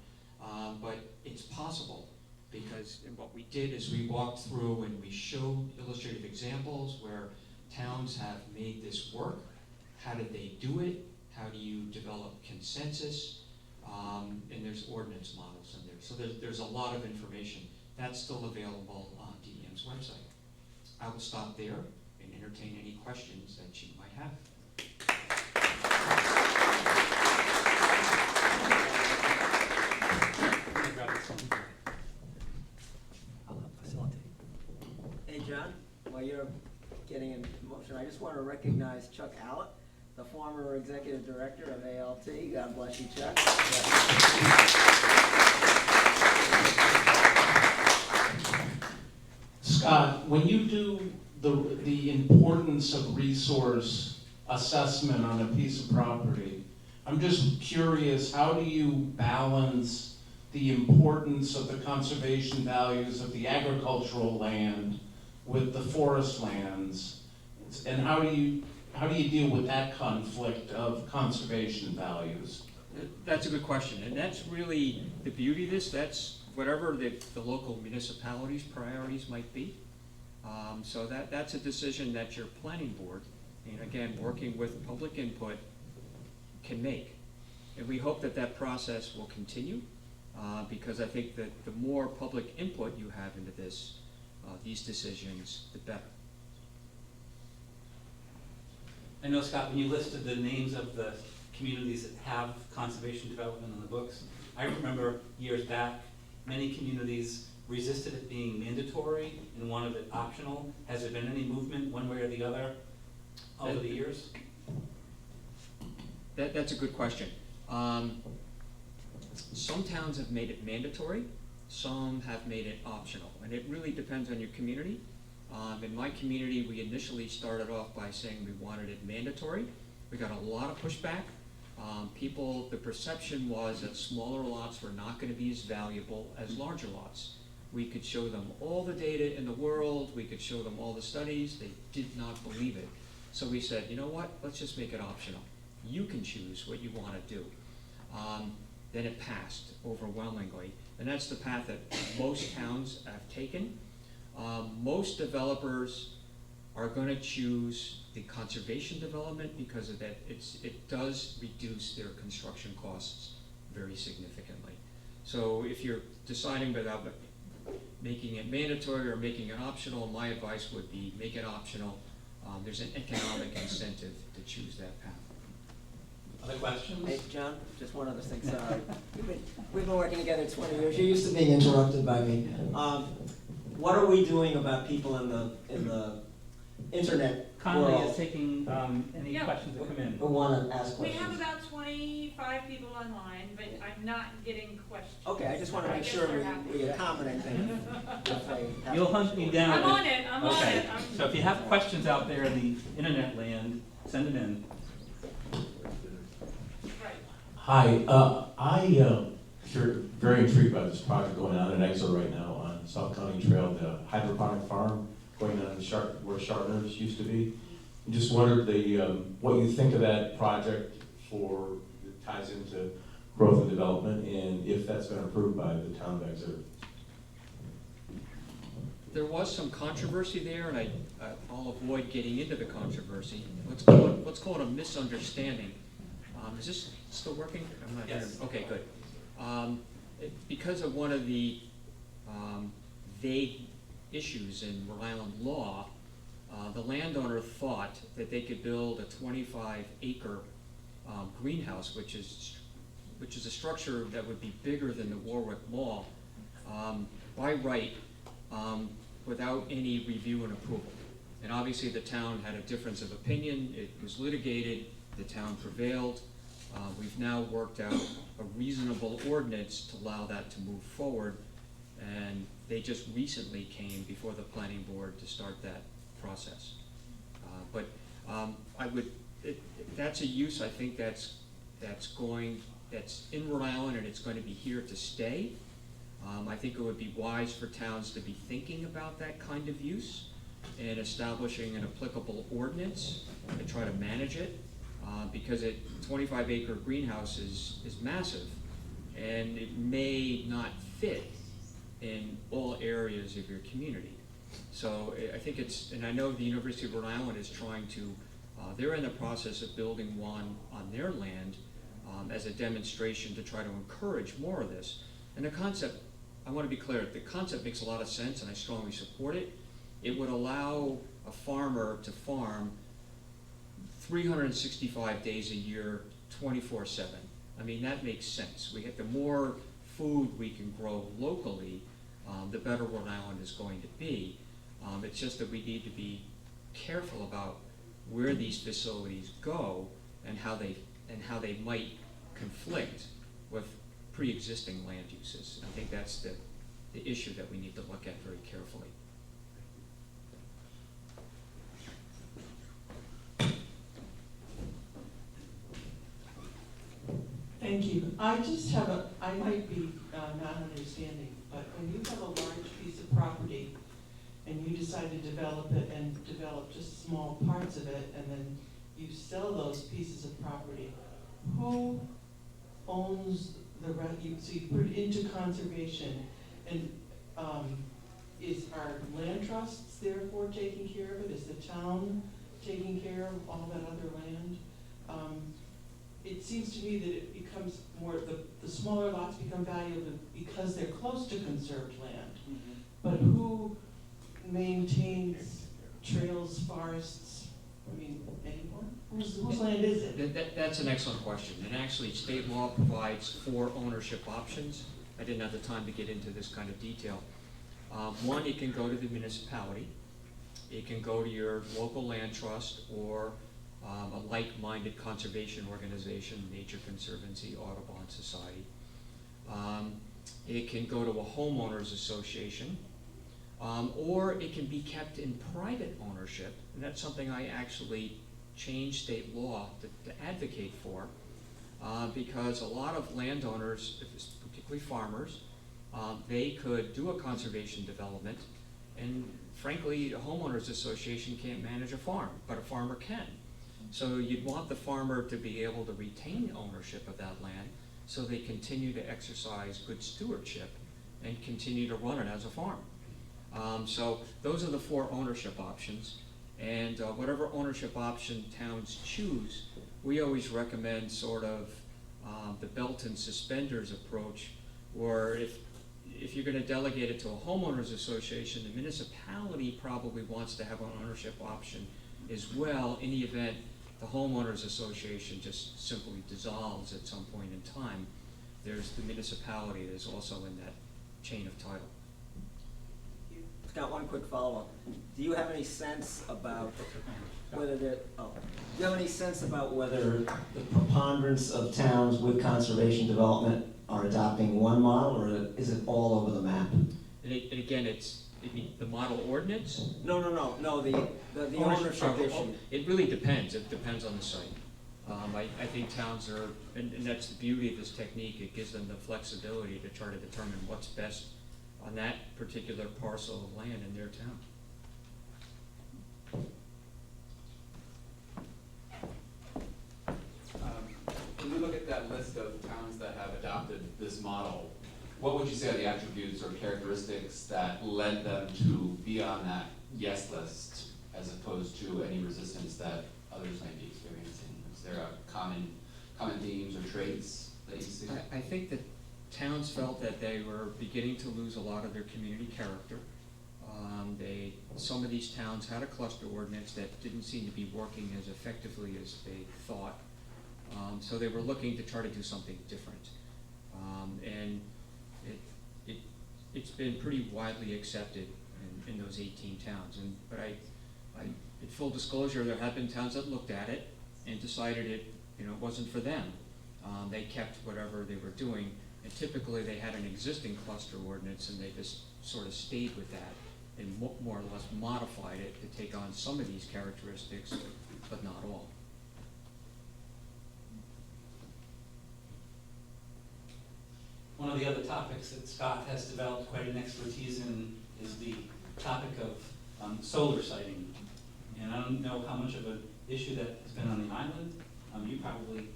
but it's possible, because what we did is we walked through and we showed illustrative examples where towns have made this work. How did they do it? How do you develop consensus? And there's ordinance models in there. So there's a lot of information. That's still available on DEM's website. I will stop there and entertain any questions that you might have. I'll facilitate. Hey, John, while you're getting in motion, I just want to recognize Chuck Allett, the former executive director of ALT. God bless you, Chuck. Scott, when you do the importance of resource assessment on a piece of property, I'm just curious, how do you balance the importance of the conservation values of the agricultural land with the forest lands? And how do you deal with that conflict of conservation values? That's a good question, and that's really the beauty of this. That's whatever the local municipalities' priorities might be. So that's a decision that your planning board, and again, working with public input, can make. And we hope that process will continue, because I think that the more public input you have into this, these decisions, the better. I know, Scott, when you listed the names of the communities that have conservation development on the books, I remember years back, many communities resisted it being mandatory and wanted it optional. Has there been any movement one way or the other over the years? That's a good question. Some towns have made it mandatory, some have made it optional, and it really depends on your community. In my community, we initially started off by saying we wanted it mandatory. We got a lot of pushback. The perception was that smaller lots were not going to be as valuable as larger lots. We could show them all the data in the world, we could show them all the studies, they did not believe it. So we said, you know what, let's just make it optional. You can choose what you want to do. Then it passed overwhelmingly, and that's the path that most towns have taken. Most developers are going to choose the conservation development because of that. It does reduce their construction costs very significantly. So if you're deciding without making it mandatory or making it optional, my advice would be make it optional. There's an economic incentive to choose that path. Other questions? Hey, John, just one other thing, sorry. We've been working together 20 years. You're used to being interrupted by me. What are we doing about people in the internet Conley world is taking any Yeah. questions that come in. who want to ask We questions? have about 25 people online, but I'm not getting questions. Okay, I just want to I make guess sure they're happy. we accommodate them. if they have You'll hunt me down. I'm on it, I'm on Okay, it. so if you have questions out there in the internet land, send them in. Right. Hi, you're very intrigued by this project going on in Exeter right now on South County Trail, the hydroponic farm going on where Sharpners used to be. I just wondered what you think of that project it ties into growth and development, and if that's been approved by the town of Exeter. There was some controversy there, and I'll avoid getting into the controversy. Let's call it a misunderstanding. Is this still working? I'm not Yes. hearing. Okay, good. Because of one of the vague issues in Rhode Island law, the landowner thought that they could build a 25-acre greenhouse, which is a structure that would be bigger than the Warwick Mall, by right, without any review and approval. And obviously the town had a difference of opinion. It was litigated, the town prevailed. We've now worked out a reasonable ordinance to allow that to move forward, and they just recently came before the planning board to start that process. That's a use, I think that's in Rhode Island, and it's going to be here to stay. I think it would be wise for towns to be thinking about that kind of use and establishing an applicable ordinance to try to manage it, because a 25-acre greenhouse is massive, and it may not fit in all areas of your community. So I think and I know the University of Rhode Island is trying to, they're in the process of building one on their land as a demonstration to try to encourage more of this. And the concept, I want to be clear, the concept makes a lot of sense, and I strongly support it. It would allow a farmer to farm 365 days a year, 24/7. I mean, that makes sense. The more food we can grow locally, the better Rhode Island is going to be. It's just that we need to be careful about where these facilities go and how they might conflict with pre-existing land uses. I think that's the issue that we need to look at very carefully. Thank you. I might be not understanding, but when you have a large piece of property and you decide to develop it and develop just small parts of it, and then you sell those pieces of property, who owns the rest? So you put it into conservation, and are land trusts therefore taking care of it? Is the town taking care of all that other land? It seems to me that it becomes more, the smaller lots become valuable because they're close to conserved land. Mm-hmm. But who maintains trails, forests? I mean, anyone? Whose land is it? That's an excellent question. And actually, state law provides 4 ownership options. I didn't have the time to get into this kind of detail. One, it can go to the municipality. It can go to your local land trust or a like-minded conservation organization, Nature Conservancy, Audubon Society. It can go to a homeowners association, or it can be kept in private ownership, and that's something I actually changed state law to advocate for, because a lot of landowners, particularly farmers, they could do a conservation development, and frankly, a homeowners association can't manage a farm, but a farmer can. So you'd want the farmer to be able to retain ownership of that land so they continue to exercise good stewardship and continue to run it as a farm. So those are the 4 ownership options, and whatever ownership option towns choose, we always recommend sort of the belt and suspenders approach, or if you're going to delegate it to a homeowners association, the municipality probably wants to have an ownership option as well in the event the homeowners association just simply dissolves at some point in time. There's the municipality that's also in that chain of title. Got one quick follow-up. Do you have any sense about whether do you have any sense about whether the preponderance of towns with conservation development are adopting one model, or is it all over the map? And again, the model ordinance? No, the ownership issue. It really depends. It depends on the site. I think towns are, and that's the beauty of this technique, it gives them the flexibility to try to determine what's best on that particular parcel of land in their town. When we look at that list of towns that have adopted this model, what would you say are the attributes or characteristics that led them to be on that yes list as opposed to any resistance that others might be experiencing? Is there a common themes or traits that you see? I think that towns felt that they were beginning to lose a lot of their community character. Some of these towns had a cluster ordinance that didn't seem to be working as effectively as they thought. So they were looking to try to do something different. And it's been pretty widely accepted in those 18 towns. But in full disclosure, there have been towns that looked at it and decided it wasn't for them. They kept whatever they were doing, and typically they had an existing cluster ordinance and they just sort of stayed with that and more or less modified it to take on some of these characteristics, but not all. One of the other topics that Scott has developed quite an expertise in is the topic of solar siting. And I don't know how much of an issue that has been on the island. You probably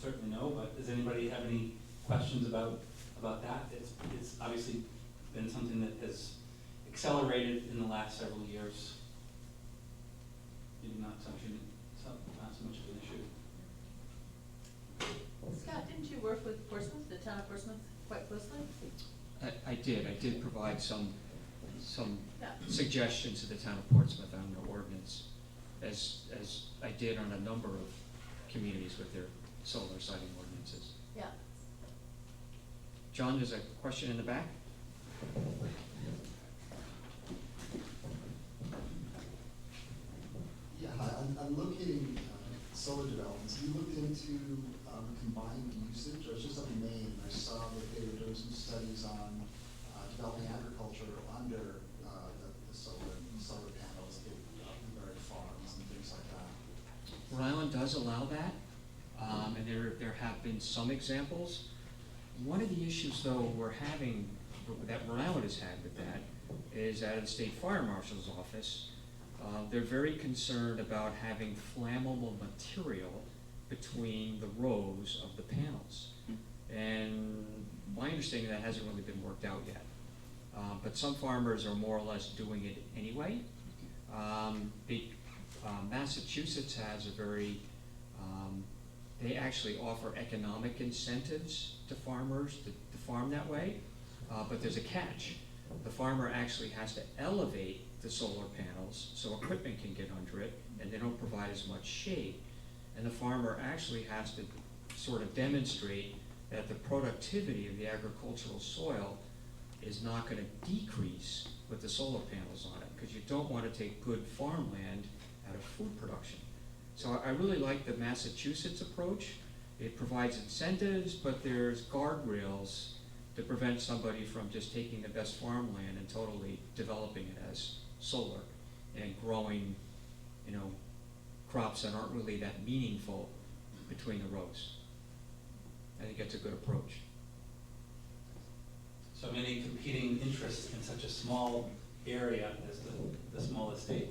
certainly know, but does anybody have any questions about that? It's obviously been something that has accelerated in the last several years. Maybe not so much of an issue. Scott, didn't you work with Portsmouth, the town of Portsmouth, quite closely? I did provide some Yeah. suggestions to the town of Portsmouth on the ordinance, as I did on a number of communities with their solar siting ordinances. Yeah. John, there's a question in the back? Yeah, hi, I'm locating solar developments. Have you looked into combined usage? I was just up in Maine, and I saw that they were doing some studies on developing agriculture under the solar panels, blueberry farms and things like that. Rhode Island does allow that, and there have been some examples. One of the issues, though, that Rhode Island has had with that is out of the state fire marshal's office. They're very concerned about having flammable material between the rows of the panels. And my understanding that hasn't really been worked out yet. But some farmers are more or less doing it anyway. Massachusetts has they actually offer economic incentives to farmers to farm that way, but there's a catch. The farmer actually has to elevate the solar panels so equipment can get under it, and they don't provide as much shade. And the farmer actually has to sort of demonstrate that the productivity of the agricultural soil is not going to decrease with the solar panels on it, because you don't want to take good farmland out of food production. So I really like the Massachusetts approach. It provides incentives, but there's guardrails to prevent somebody from just taking the best farmland and totally developing it as solar and growing, crops that aren't really that meaningful between the rows. I think that's a good approach. so many competing interests in such a small area as the small estate.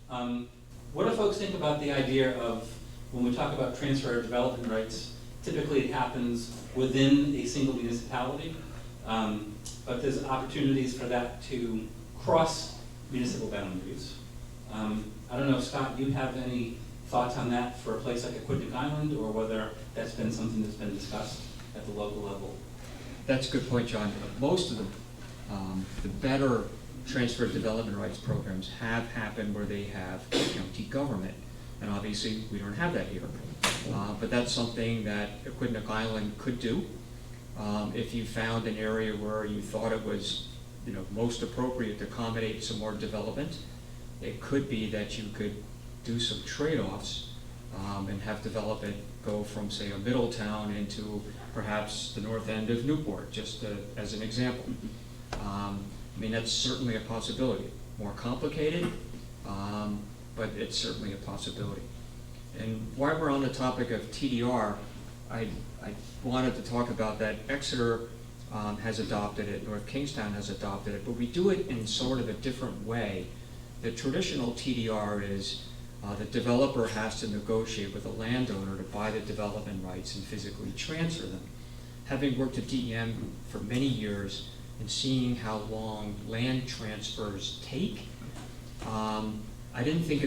What do folks think about the idea of, when we talk about transfer of development rights, typically it happens within a single municipality, but there's opportunities for that to cross municipal boundaries. I don't know, Scott, do you have any thoughts on that for a place like Aquidneck Island, or whether that's been something that's been discussed at the local level? That's a good point, John. Most of the better transfer of development rights programs have happened where they have county government. And obviously, we don't have that here. But that's something that Aquidneck Island could do. If you found an area where you thought it was most appropriate to accommodate some more development, it could be that you could do some trade-offs and have development go from, say, a middle town into perhaps the north end of Newport, just as an example. I mean, that's certainly a possibility. More complicated, but it's certainly a possibility. And while we're on the topic of TDR, I wanted to talk about that. Exeter has adopted it, North Kingstown has adopted it, but we do it in sort of a different way. The traditional TDR is the developer has to negotiate with a landowner to buy the development rights and physically transfer them. Having worked at DEM for many years and seeing how long land transfers take, I didn't think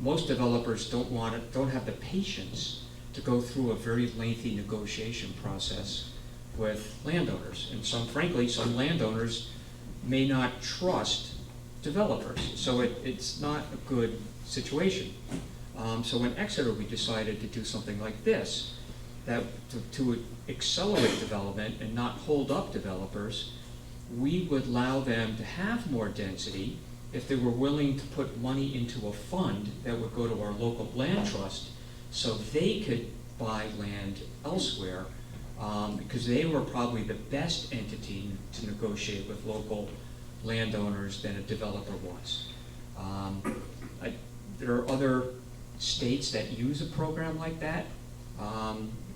most developers don't have the patience to go through a very lengthy negotiation process with landowners. And frankly, some landowners may not trust developers, so it's not a good situation. So in Exeter, we decided to do something like this, that to accelerate development and not hold up developers, we would allow them to have more density if they were willing to put money into a fund that would go to our local land trust so they could buy land elsewhere, because they were probably the best entity to negotiate with local landowners than a developer was. There are other states that use a program like that.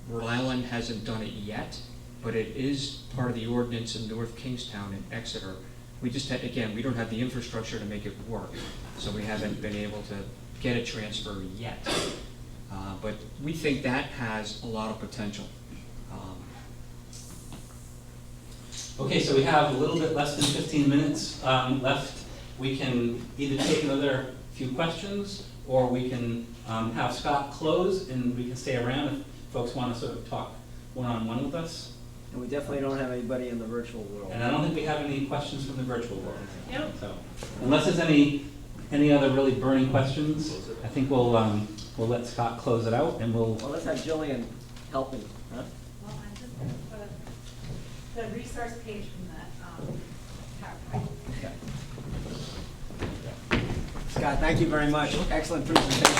Rhode Island hasn't done it yet, but it is part of the ordinance in North Kingstown and Exeter. We just had, again, we don't have the infrastructure to make it work, so we haven't been able to get a transfer yet. But we think that has a lot of potential. Okay, so we have a little bit less than 15 minutes left. We can either take another few questions, or we can have Scott close, and we can stay around if folks want to sort of talk one-on-one with us. And we definitely don't have anybody in the virtual world. And I don't think we have any questions from the virtual world. Yep. So, unless there's any other really burning questions, I think we'll let Scott close it out, and we'll. Well, let's have Jillian help me, huh? Well, I just put the resource page from that PowerPoint. Okay. Scott, thank you very much. Excellent presentation.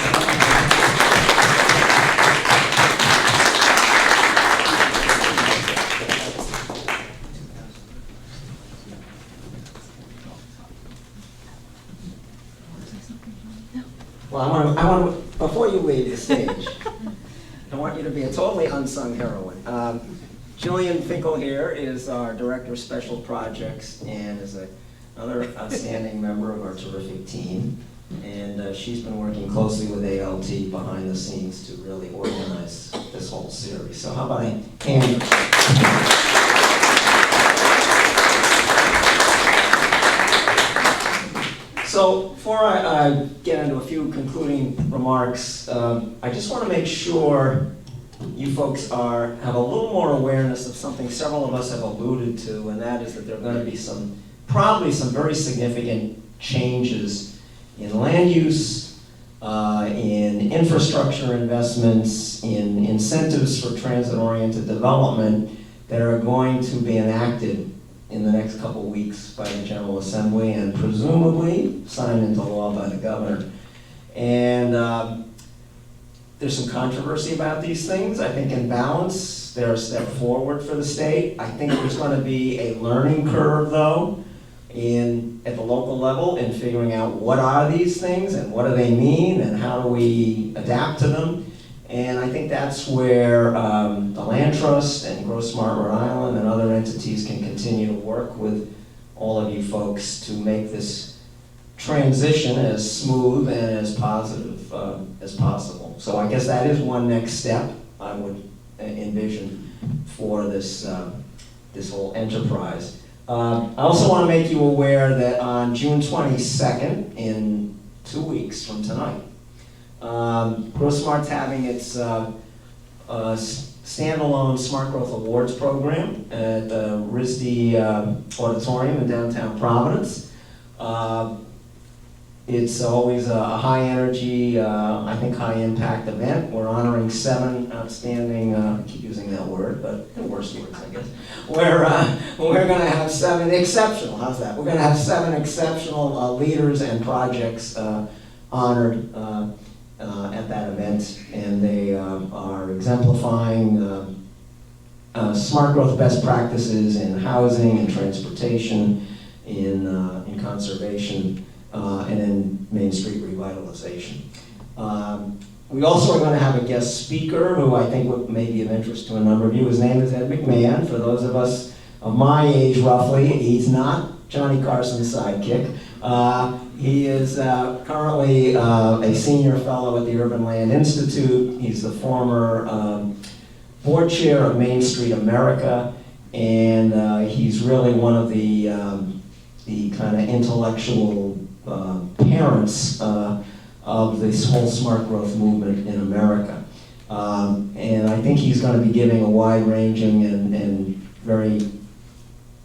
Well, I want to, before you leave the stage, I want you to be a totally unsung heroine. Jillian Finkel here is our Director of Special Projects and is another outstanding member of our terrific team. And she's been working closely with ALT behind the scenes to really organize this whole series. So how about a hand? So before I get into a few concluding remarks, I just want to make sure you folks have a little more awareness of something several of us have alluded to, and that is that there are going to be probably some very significant changes in land use, in infrastructure investments, in incentives for transit-oriented development that are going to be enacted in the next couple weeks by the General Assembly and presumably signed into law by the governor. And there's some controversy about these things. I think in balance, they're a step forward for the state. I think there's going to be a learning curve, though, at the local level in figuring out what are these things and what do they mean and how do we adapt to them. And I think that's where the Land Trust and Grow Smart Rhode Island and other entities can continue to work with all of you folks to make this transition as smooth and as positive as possible. So I guess that is one next step I would envision for this, this whole enterprise. I also want to make you aware that on June 22nd, in 2 weeks from tonight, Grow Smart's having its standalone Smart Growth Awards program at the RISD Auditorium in downtown Providence. It's always a high energy, I think high impact event. We're honoring 7 outstanding, I keep using that word, but they're worse words, I guess. We're gonna have 7 exceptional, how's that? We're gonna have 7 exceptional leaders and projects honored at that event, and they are exemplifying smart growth best practices in housing and transportation, in conservation, and in Main Street revitalization. We also are going to have a guest speaker who I think may be of interest to a number of you. His name is Ed McMahon. For those of us of my age, roughly, he's not Johnny Carson's sidekick. He is currently a senior fellow at the Urban Land Institute. He's the former board chair of Main Street America, and he's really one of the kind of intellectual parents of this whole smart growth movement in America. And I think he's going to be giving a wide-ranging and very,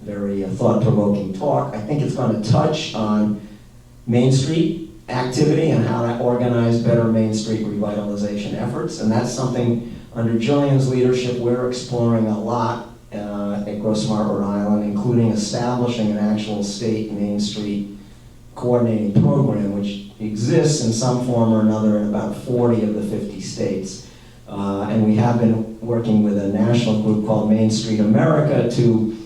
very thought-provoking talk. I think it's going to touch on Main Street activity and how to organize better Main Street revitalization efforts. And that's something under Jillian's leadership we're exploring a lot at Grow Smart Rhode Island, including establishing an actual state Main Street coordinating program, which exists in some form or another in about 40 of the 50 states. And we have been working with a national group called Main Street America to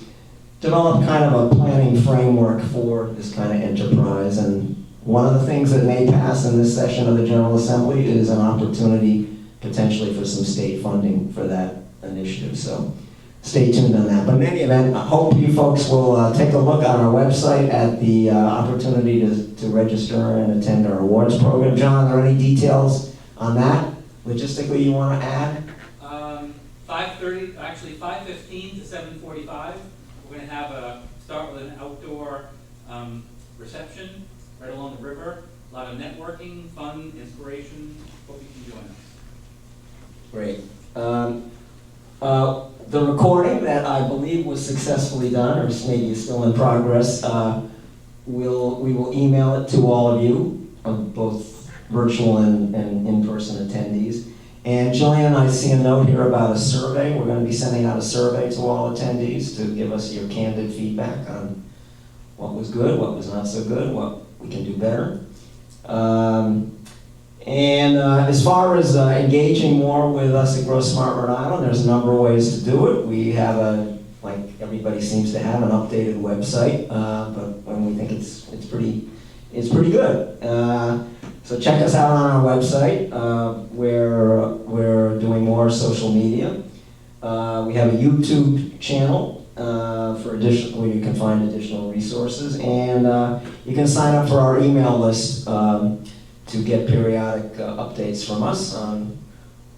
develop kind of a planning framework for this kind of enterprise. And one of the things that may pass in this session of the General Assembly is an opportunity potentially for some state funding for that initiative. So stay tuned on that. But in any event, I hope you folks will take a look on our website at the opportunity to register and attend our awards program. John, are there any details on that logistically you want to add? 5:30, actually 5:15 to 7:45. We're going to have start with an outdoor reception right along the river. A lot of networking, fun, inspiration. Hope you can join us. Great. The recording that I believe was successfully done, or maybe is still in progress, we will email it to all of you, both virtual and in-person attendees. And Jillian, I see a note here about a survey. We're going to be sending out a survey to all attendees to give us your candid feedback on what was good, what was not so good, what we can do better. And as far as engaging more with us at Grow Smart Rhode Island, there's a number of ways to do it. We have like everybody seems to have, an updated website, but when we think it's pretty good. So check us out on our website, where we're doing more social media. We have a YouTube channel where you can find additional resources, and you can sign up for our email list to get periodic updates from us on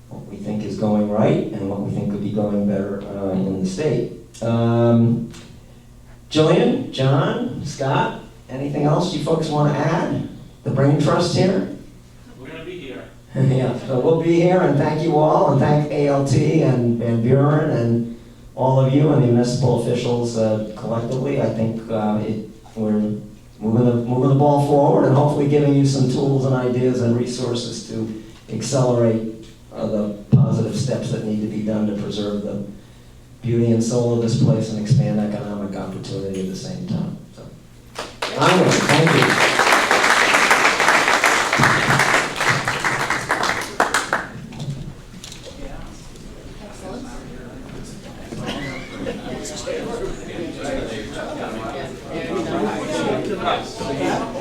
what we think is going right and what we think could be going better in the state. Jillian, John, Scott, anything else you folks want to add? The Brain Trust here? We're going to be here. Yeah, so we'll be here, and thank you all, and thank ALT and Van Buren and all of you and the municipal officials collectively. I think we're moving the ball forward and hopefully giving you some tools and ideas and resources to accelerate the positive steps that need to be done to preserve the beauty and soul of this place and expand economic opportunity at the same time. So, onward, thank you. Excellent.